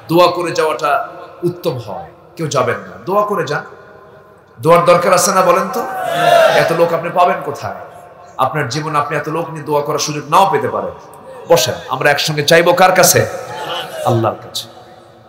দোয়া করে যাওয়াটা উত্তম হয়, কেউ যাবেন না, দোয়া করে যান। দোয়ার দরকার আছে না বলেন তো? এত লোক আপনি পাবেন কোথায়? আপনার জীবনে আপনি এত লোক নিয়ে দোয়া করার সুযোগ নাও পেতে পারেন। বসেন, আমরা একসঙ্গে চাইবো কার কাছে? আল্লাহর কাছে।